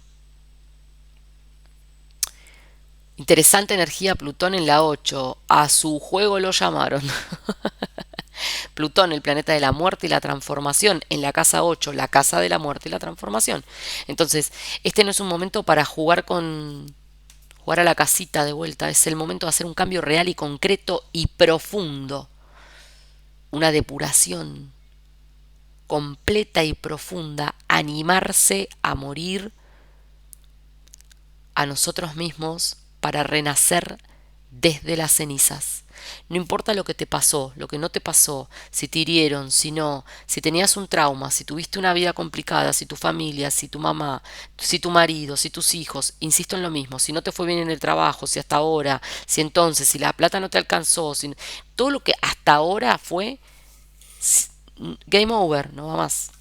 Interesante energía Plutón en la 8. A su juego lo llamaron. Plutón, el planeta de la muerte y la transformación, en la casa 8, la casa de la muerte y la transformación. Entonces, este no es un momento para jugar a la casita de vuelta, es el momento de hacer un cambio real y concreto y profundo. Una depuración completa y profunda, animarse a morir a nosotros mismos para renacer desde las cenizas. No importa lo que te pasó, lo que no te pasó, si te hirieron, si no, si tenías un trauma, si tuviste una vida complicada, si tu familia, si tu mamá, si tu marido, si tus hijos, insisto en lo mismo, si no te fue bien en el trabajo, si hasta ahora, si entonces, si la plata no te alcanzó, si, todo lo que hasta ahora fue game over, no va más.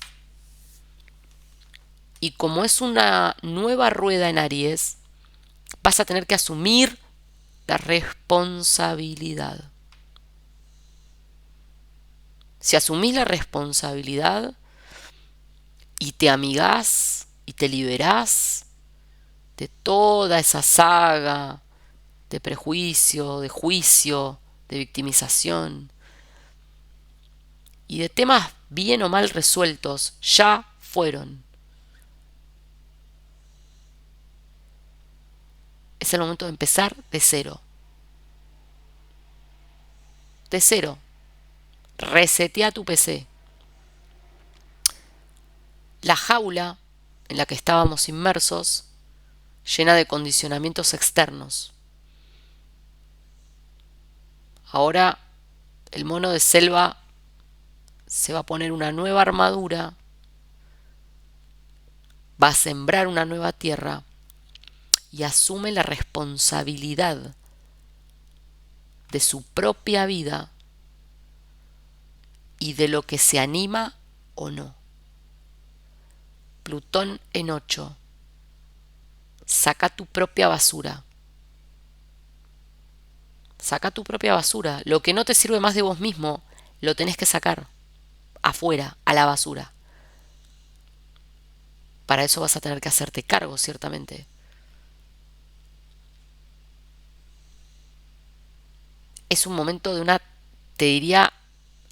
Y como es una nueva rueda en Aries, vas a tener que asumir la responsabilidad. Si asumís la responsabilidad y te amigás y te liberás de toda esa saga de prejuicio, de juicio, de victimización y de temas bien o mal resueltos, ya fueron. Es el momento de empezar de cero. de cero. Resetea tu PC. La jaula en la que estábamos inmersos, llena de condicionamientos externos. Ahora el mono de selva se va a poner una nueva armadura, va a sembrar una nueva tierra y asume la responsabilidad de su propia vida y de lo que se anima o no. Plutón en 8. Saca tu propia basura. Saca tu propia basura. Lo que no te sirve más de vos mismo, lo tenés que sacar afuera, a la basura. Para eso vas a tener que hacerte cargo, ciertamente. Es un momento de una, te diría,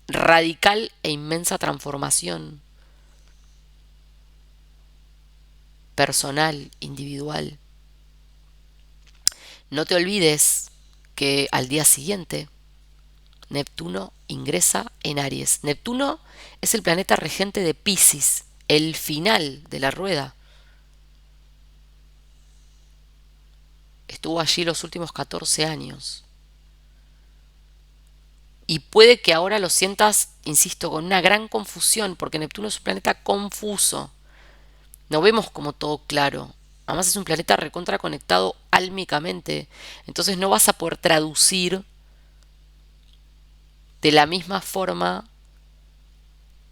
radical e inmensa transformación personal, individual. No te olvides que al día siguiente Neptuno ingresa en Aries. Neptuno es el planeta regente de Piscis, el final de la rueda. Estuvo allí los últimos 14 años. Y puede que ahora lo sientas, insisto, con una gran confusión, porque Neptuno es un planeta confuso. No vemos como todo claro. Además es un planeta recontra conectado álmicamente. Entonces no vas a poder traducir de la misma forma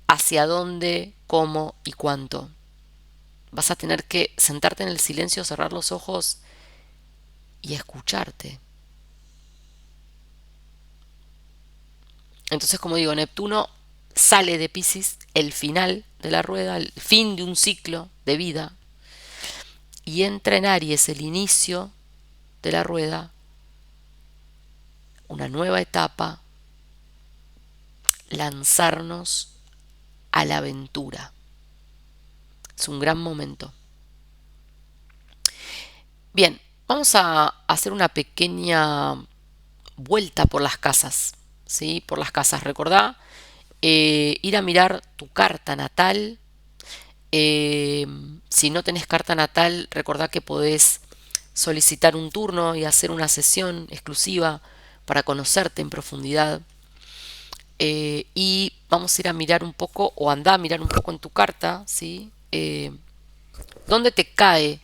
hacia dónde, cómo y cuánto. Vas a tener que sentarte en el silencio, cerrar los ojos y escucharte. Entonces, como digo, Neptuno sale de Piscis, el final de la rueda, el fin de un ciclo de vida, y entra en Aries, el inicio de la rueda, una nueva etapa, lanzarnos a la aventura. Es un gran momento. Bien, vamos a hacer una pequeña vuelta por las casas, ¿sí? Por las casas. Recordá ir a mirar tu carta natal. Si no tenés carta natal, recordá que podés solicitar un turno y hacer una sesión exclusiva para conocerte en profundidad. Y vamos a ir a mirar un poco, o andá a mirar un poco en tu carta, ¿sí? ¿Dónde te cae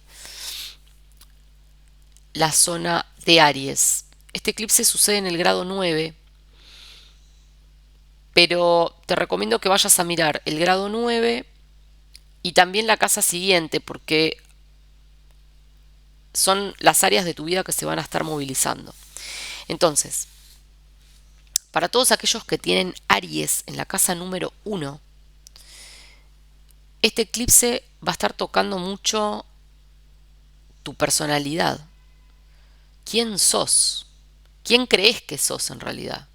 la zona de Aries? Este eclipse sucede en el grado 9, pero te recomiendo que vayas a mirar el grado 9 y también la casa siguiente, porque son las áreas de tu vida que se van a estar movilizando. Entonces, para todos aquellos que tienen Aries en la casa número 1, este eclipse va a estar tocando mucho tu personalidad. ¿Quién sos? ¿Quién crees que sos en realidad?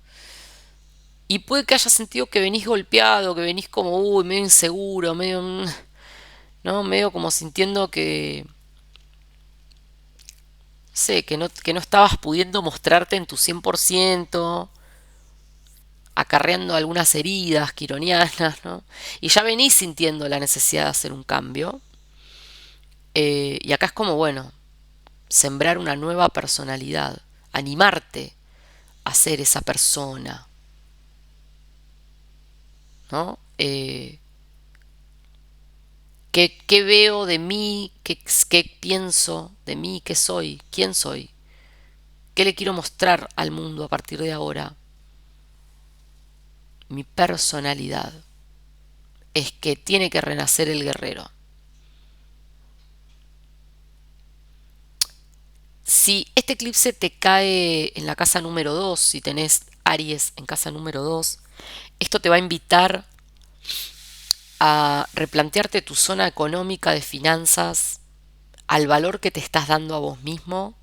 Y puede que hayas sentido que venís golpeado, que venís como, medio inseguro, medio, ¿no? Medio como sintiendo que, sé, que no estabas pudiendo mostrarte en tu 100%, acarreando algunas heridas quironianas, ¿no? Y ya venís sintiendo la necesidad de hacer un cambio. Y acá es como, bueno, sembrar una nueva personalidad, animarte a ser esa persona, ¿no? ¿Qué veo de mí? ¿Qué pienso de mí? ¿Qué soy? ¿Quién soy? ¿Qué le quiero mostrar al mundo a partir de ahora? Mi personalidad es que tiene que renacer el guerrero. Si este eclipse te cae en la casa número 2, si tenés Aries en casa número 2, esto te va a invitar a replantearte tu zona económica de finanzas, al valor que te estás dando a vos mismo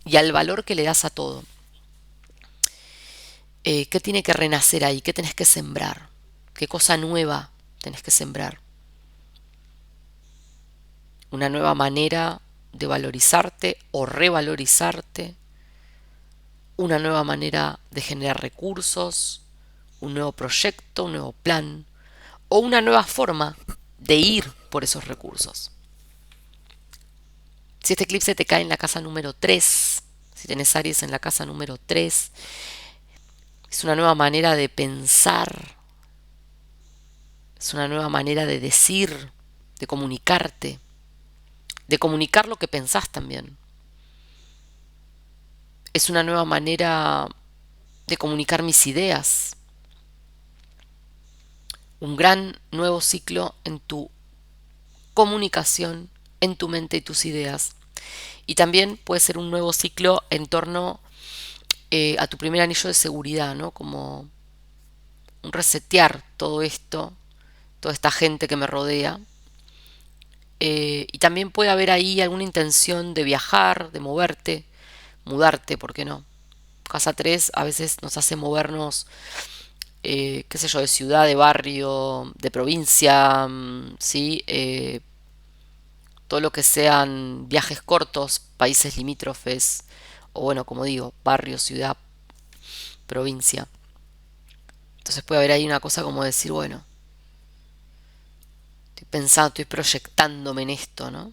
y al valor que le das a todo. ¿Qué tiene que renacer ahí? ¿Qué tenés que sembrar? ¿Qué cosa nueva tenés que sembrar? Una nueva manera de valorizarte o revalorizarte. una nueva manera de generar recursos, un nuevo proyecto, un nuevo plan o una nueva forma de ir por esos recursos. Si este eclipse te cae en la casa número 3, si tenés Aries en la casa número 3, es una nueva manera de pensar, es una nueva manera de decir, de comunicarte, de comunicar lo que pensás también. Es una nueva manera de comunicar mis ideas. Un gran nuevo ciclo en tu comunicación, en tu mente y tus ideas. Y también puede ser un nuevo ciclo en torno a tu primer anillo de seguridad, ¿no? Como un resetear todo esto, toda esta gente que me rodea. Y también puede haber ahí alguna intención de viajar, de moverte, mudarte, ¿por qué no? Casa 3 a veces nos hace movernos, qué sé yo, de ciudad, de barrio, de provincia, ¿sí? Todo lo que sean viajes cortos, países limítrofes, o bueno, como digo, barrio, ciudad, provincia. Entonces puede haber ahí una cosa como decir, bueno, estoy pensando, estoy proyectándome en esto, ¿no?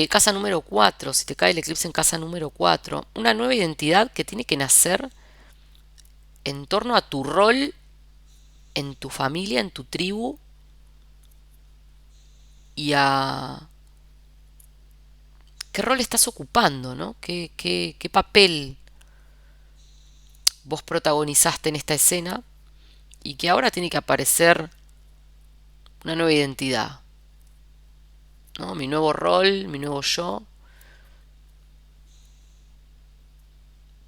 Casa número 4, si te cae el eclipse en casa número 4, una nueva identidad que tiene que nacer en torno a tu rol en tu familia, en tu tribu y a qué rol estás ocupando, ¿no? ¿Qué papel vos protagonizaste en esta escena y que ahora tiene que aparecer una nueva identidad, ¿no? Mi nuevo rol, mi nuevo yo.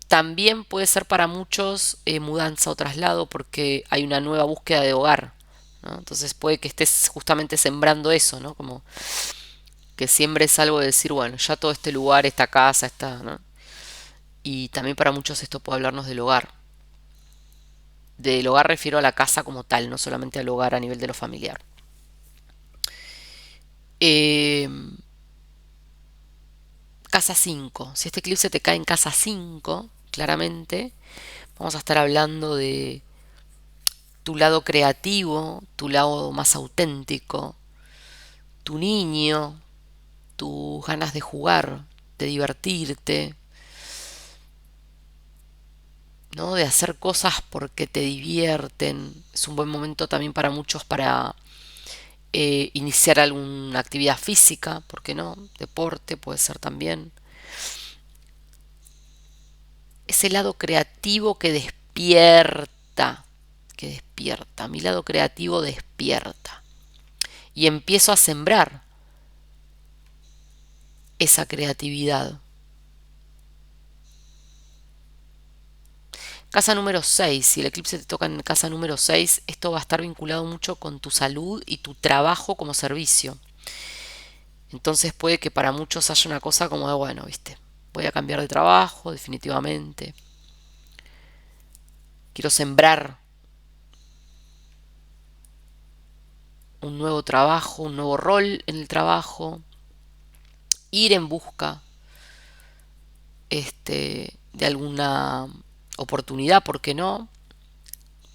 También puede ser para muchos mudanza o traslado porque hay una nueva búsqueda de hogar, ¿no? Entonces puede que estés justamente sembrando eso, ¿no? Como que siembres algo de decir, bueno, ya todo este lugar, esta casa, esta, ¿no? Y también para muchos esto puede hablarnos del hogar. Del hogar refiero a la casa como tal, no solamente al hogar a nivel de lo familiar. Eh, Casa 5. Si este eclipse te cae en casa 5, claramente vamos a estar hablando de tu lado creativo, tu lado más auténtico, tu niño, tus ganas de jugar, de divertirte, ¿no? De hacer cosas porque te divierten. Es un buen momento también para muchos para iniciar alguna actividad física, ¿por qué no? Deporte puede ser también. Ese lado creativo que despierta, mi lado creativo despierta. Y empiezo a sembrar esa creatividad. Casa número 6, si el eclipse te toca en casa número 6, esto va a estar vinculado mucho con tu salud y tu trabajo como servicio. Entonces puede que para muchos haya una cosa como de, bueno, viste, voy a cambiar de trabajo definitivamente. Quiero sembrar un nuevo trabajo, un nuevo rol en el trabajo, ir en busca de alguna oportunidad, ¿por qué no?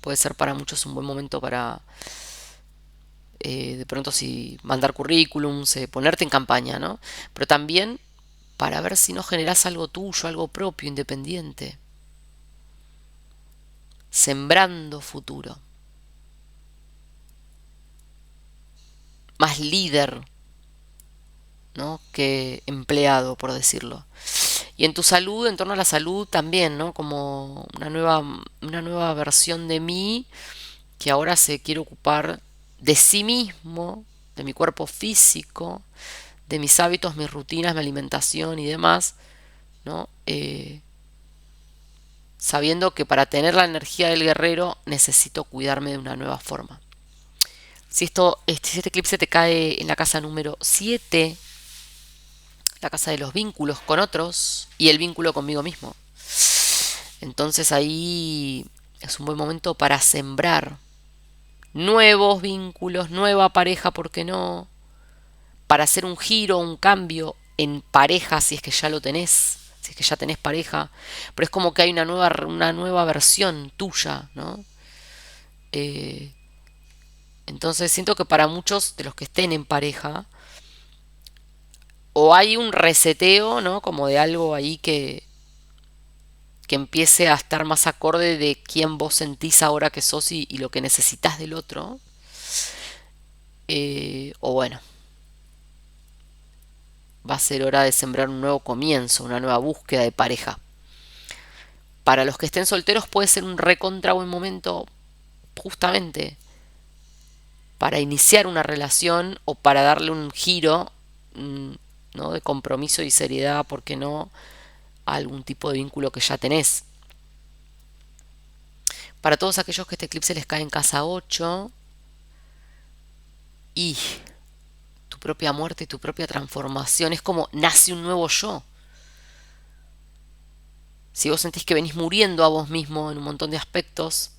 Puede ser para muchos un buen momento para de pronto si mandar currículums, ponerte en campaña, ¿no? Pero también para ver si no generas algo tuyo, algo propio, independiente, sembrando futuro, más líder, ¿no? Que empleado, por decirlo. Y en tu salud, en torno a la salud también, ¿no? Como una nueva versión de mí que ahora se quiere ocupar de sí mismo, de mi cuerpo físico, de mis hábitos, mis rutinas, mi alimentación y demás, ¿no? Sabiendo que para tener la energía del guerrero necesito cuidarme de una nueva forma. Si este eclipse te cae en la casa número 7, la casa de los vínculos con otros y el vínculo conmigo mismo. Entonces ahí es un buen momento para sembrar nuevos vínculos, nueva pareja, ¿por qué no? Para hacer un giro, un cambio en pareja si es que ya lo tenés, si si es que ya tenés pareja, pero es como que hay una nueva versión tuya, ¿no? Eh, entonces siento que para muchos de los que estén en pareja, o hay un reseteo, ¿no? Como de algo ahí que empiece a estar más acorde de quién vos sentís ahora que sos y lo que necesitas del otro. O bueno, va a ser hora de sembrar un nuevo comienzo, una nueva búsqueda de pareja. Para los que estén solteros puede ser un recontra buen momento justamente para iniciar una relación o para darle un giro, ¿no? De compromiso y seriedad, ¿por qué no? A algún tipo de vínculo que ya tenés. Para todos aquellos que este eclipse les cae en casa 8 y tu propia muerte y tu propia transformación, es como nace un nuevo yo. Si vos sentís que venís muriendo a vos mismo en un montón de aspectos,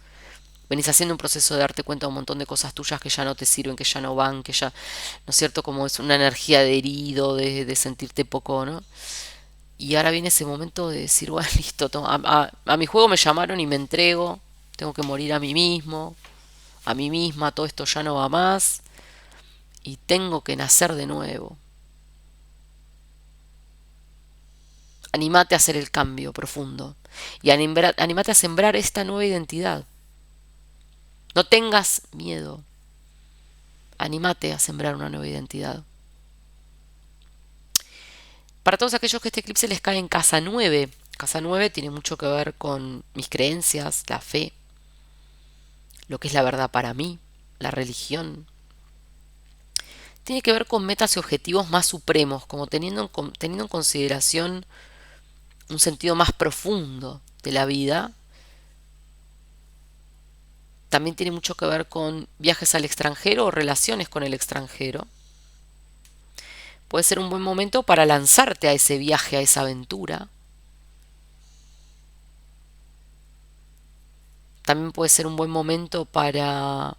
venís haciendo un proceso de darte cuenta de un montón de cosas tuyas que ya no te sirven, que ya no van, que ya, ¿no es cierto? Como es una energía de herido, de sentirte poco, ¿no? Y ahora viene ese momento de decir, bueno, listo, a mi juego me llamaron y me entrego, tengo que morir a mí mismo, a mí misma, todo esto ya no va más y tengo que nacer de nuevo. Animate a hacer el cambio profundo y animate a sembrar esta nueva identidad. No tengas miedo, animate a sembrar una nueva identidad. Para todos aquellos que este eclipse les cae en casa 9 tiene mucho que ver con mis creencias, la fe, lo que es la verdad para mí, la religión. Tiene que ver con metas y objetivos más supremos, como teniendo en consideración un sentido más profundo de la vida. También tiene mucho que ver con viajes al extranjero o relaciones con el extranjero. Puede ser un buen momento para lanzarte a ese viaje, a esa aventura. También puede ser un buen momento para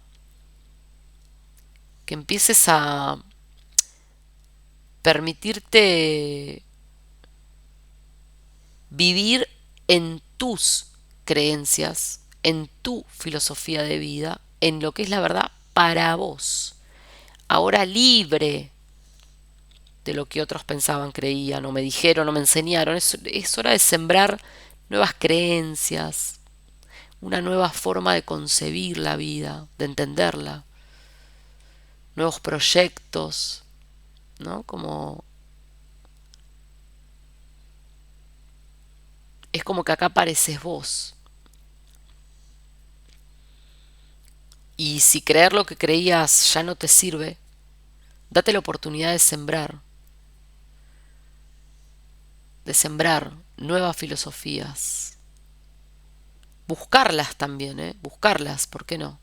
que empieces a permitirte vivir en tus creencias, en tu filosofía de vida, en lo que es la verdad para vos. Ahora libre de lo que otros pensaban, creían o me dijeron o me enseñaron. Es hora de sembrar nuevas creencias, una nueva forma de concebir la vida, de entenderla, nuevos proyectos, ¿no? Como es como que acá apareces vos. Y si creer lo que creías ya no te sirve, date la oportunidad de sembrar nuevas filosofías. Buscarlas también, ¿eh? Buscarlas, ¿por qué no?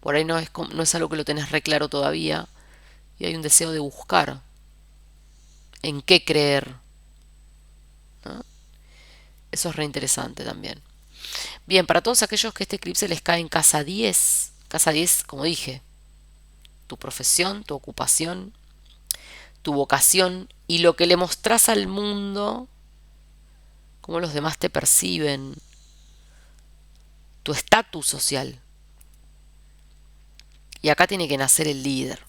Por ahí no es algo que lo tenés re claro todavía y hay un deseo de buscar en qué creer, ¿no? Eso es re interesante también. Bien, para todos aquellos que este eclipse les cae en casa 10, como dije, tu profesión, tu ocupación, tu vocación y lo que le mostrás al mundo, cómo los demás te perciben, tu estatus social. Y acá tiene que nacer el líder,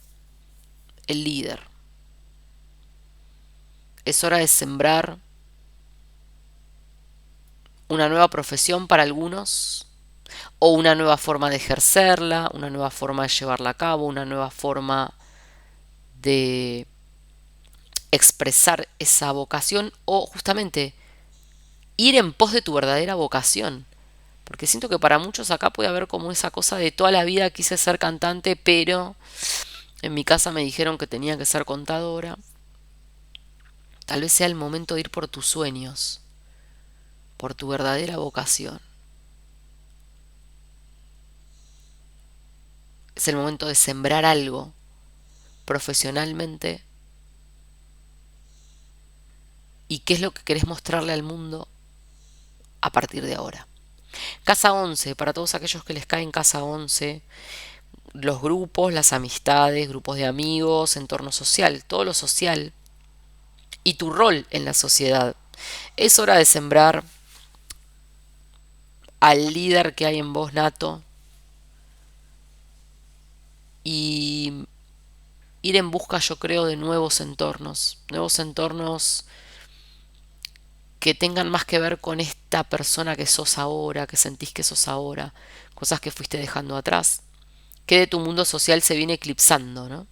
el líder. Es hora de sembrar una nueva profesión para algunos, o una nueva forma de ejercerla, una nueva forma de llevarla a cabo, una nueva forma de expresar esa vocación o justamente ir en pos de tu verdadera vocación. Porque siento que para muchos acá puede haber como esa cosa de toda la vida quise ser cantante, pero en mi casa me dijeron que tenía que ser contadora. Tal vez sea el momento de ir por tus sueños, por tu verdadera vocación. Es el momento de sembrar algo profesionalmente y qué es lo que querés mostrarle al mundo a partir de ahora. Casa 11, para todos aquellos que les cae en casa 11, los grupos, las amistades, grupos de amigos, entorno social, todo lo social y tu rol en la sociedad. Es hora de sembrar al líder que hay en vos nato y ir en busca, yo creo, de nuevos entornos que tengan más que ver con esta persona que sos ahora, que sentís que sos ahora, cosas que fuiste dejando atrás, que de tu mundo social se viene eclipsando, ¿no?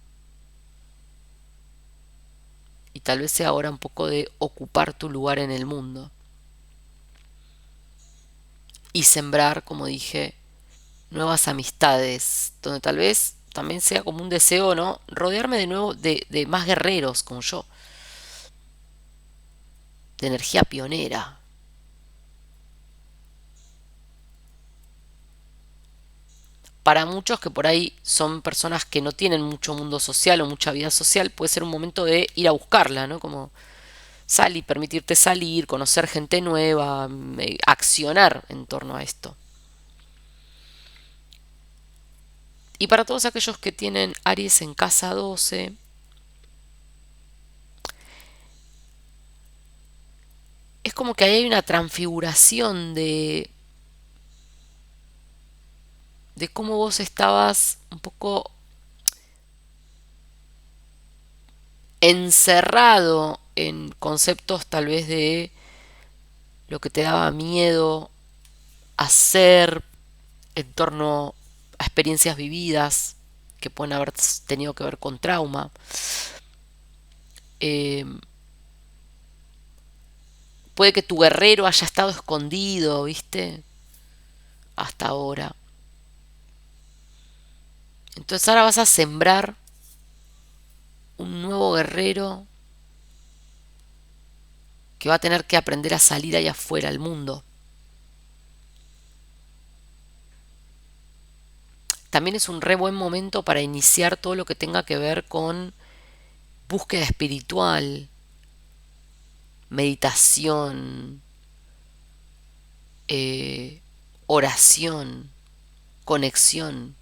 Y tal vez sea ahora un poco de ocupar tu lugar en el mundo y sembrar, como dije, nuevas amistades, donde tal vez también sea como un deseo, ¿no? Rodearme de nuevo de más guerreros como yo, de energía pionera. Para muchos que por ahí son personas que no tienen mucho mundo social o mucha vida social, puede ser un momento de ir a buscarla, ¿no? Como salir, permitirte salir, conocer gente nueva, accionar en torno a esto. Y para todos aquellos que tienen Aries en casa 12, es como que ahí hay una transfiguración de cómo vos estabas un poco encerrado en conceptos tal vez de lo que te daba miedo hacer en torno a experiencias vividas que pueden haber tenido que ver con trauma. Eh, Puede que tu guerrero haya estado escondido, ¿viste? Hasta ahora. Entonces ahora vas a sembrar un nuevo guerrero que va a tener que aprender a salir allá afuera al mundo. También es un re buen momento para iniciar todo lo que tenga que ver con búsqueda espiritual, meditación, eh, oración, conexión.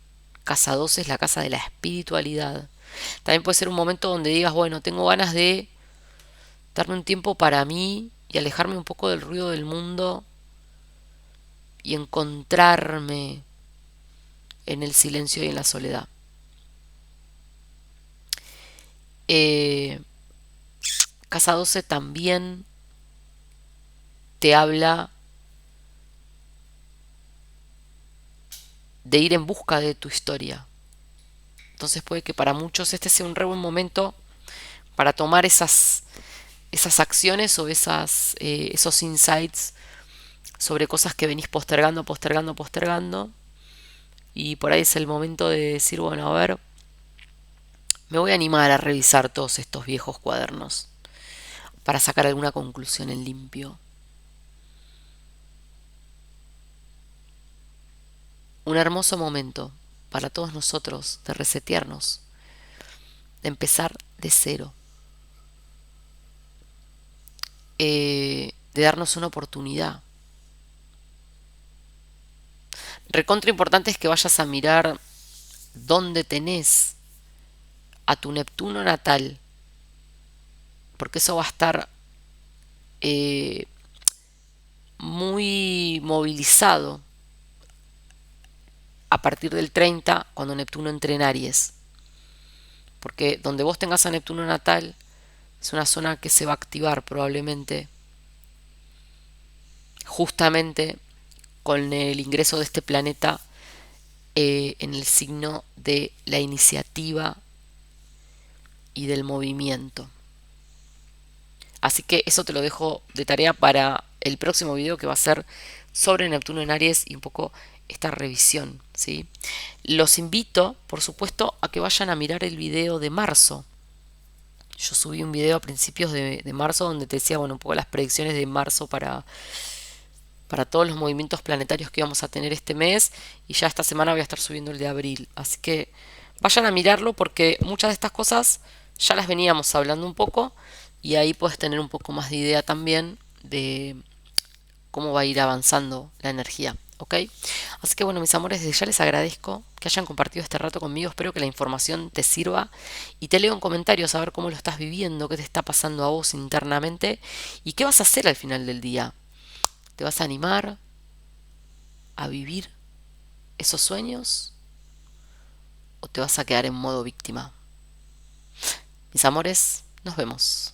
Casa 12 es la casa de la espiritualidad. También puede ser un momento donde digas, bueno, tengo ganas de darme un tiempo para mí y alejarme un poco del ruido del mundo y encontrarme en el silencio y en la soledad. Eh, Casa 12 también te habla de ir en busca de tu historia. Entonces puede que para muchos este sea un re buen momento para tomar esas acciones o esos insights sobre cosas que venís postergando, postergando, postergando. Y por ahí es el momento de decir, bueno, a ver, me voy a animar a revisar todos estos viejos cuadernos para sacar alguna conclusión en limpio. Un hermoso momento para todos nosotros de resetearnos, de empezar de cero, de darnos una oportunidad. Recontra importante es que vayas a mirar dónde tenés a tu Neptuno natal, porque eso va a estar eh, muy movilizado a partir del 30 cuando Neptuno entre en Aries. Porque donde vos tengas a Neptuno natal es una zona que se va a activar probablemente justamente con el ingreso de este planeta en el signo de la iniciativa y del movimiento. Así que eso te lo dejo de tarea para el próximo video, que va a ser sobre Neptuno en Aries y un poco esta revisión, ¿sí? Los invito, por supuesto, a que vayan a mirar el video de marzo. Yo subí un video a principios de marzo donde te decía, bueno, un poco las predicciones de marzo para todos los movimientos planetarios que vamos a tener este mes, y ya esta semana voy a estar subiendo el de abril. Así que vayan a mirarlo porque muchas de estas cosas ya las veníamos hablando un poco y ahí puedes tener un poco más de idea también de cómo va a ir avanzando la energía. ¿Ok? Así que bueno, mis amores, desde ya les agradezco que hayan compartido este rato conmigo. Espero que la información te sirva y te leo en comentarios a ver cómo lo estás viviendo, qué te está pasando a vos internamente y qué vas a hacer al final del día. ¿Te vas a animar a vivir esos sueños o te vas a quedar en modo víctima? Mis amores, nos vemos.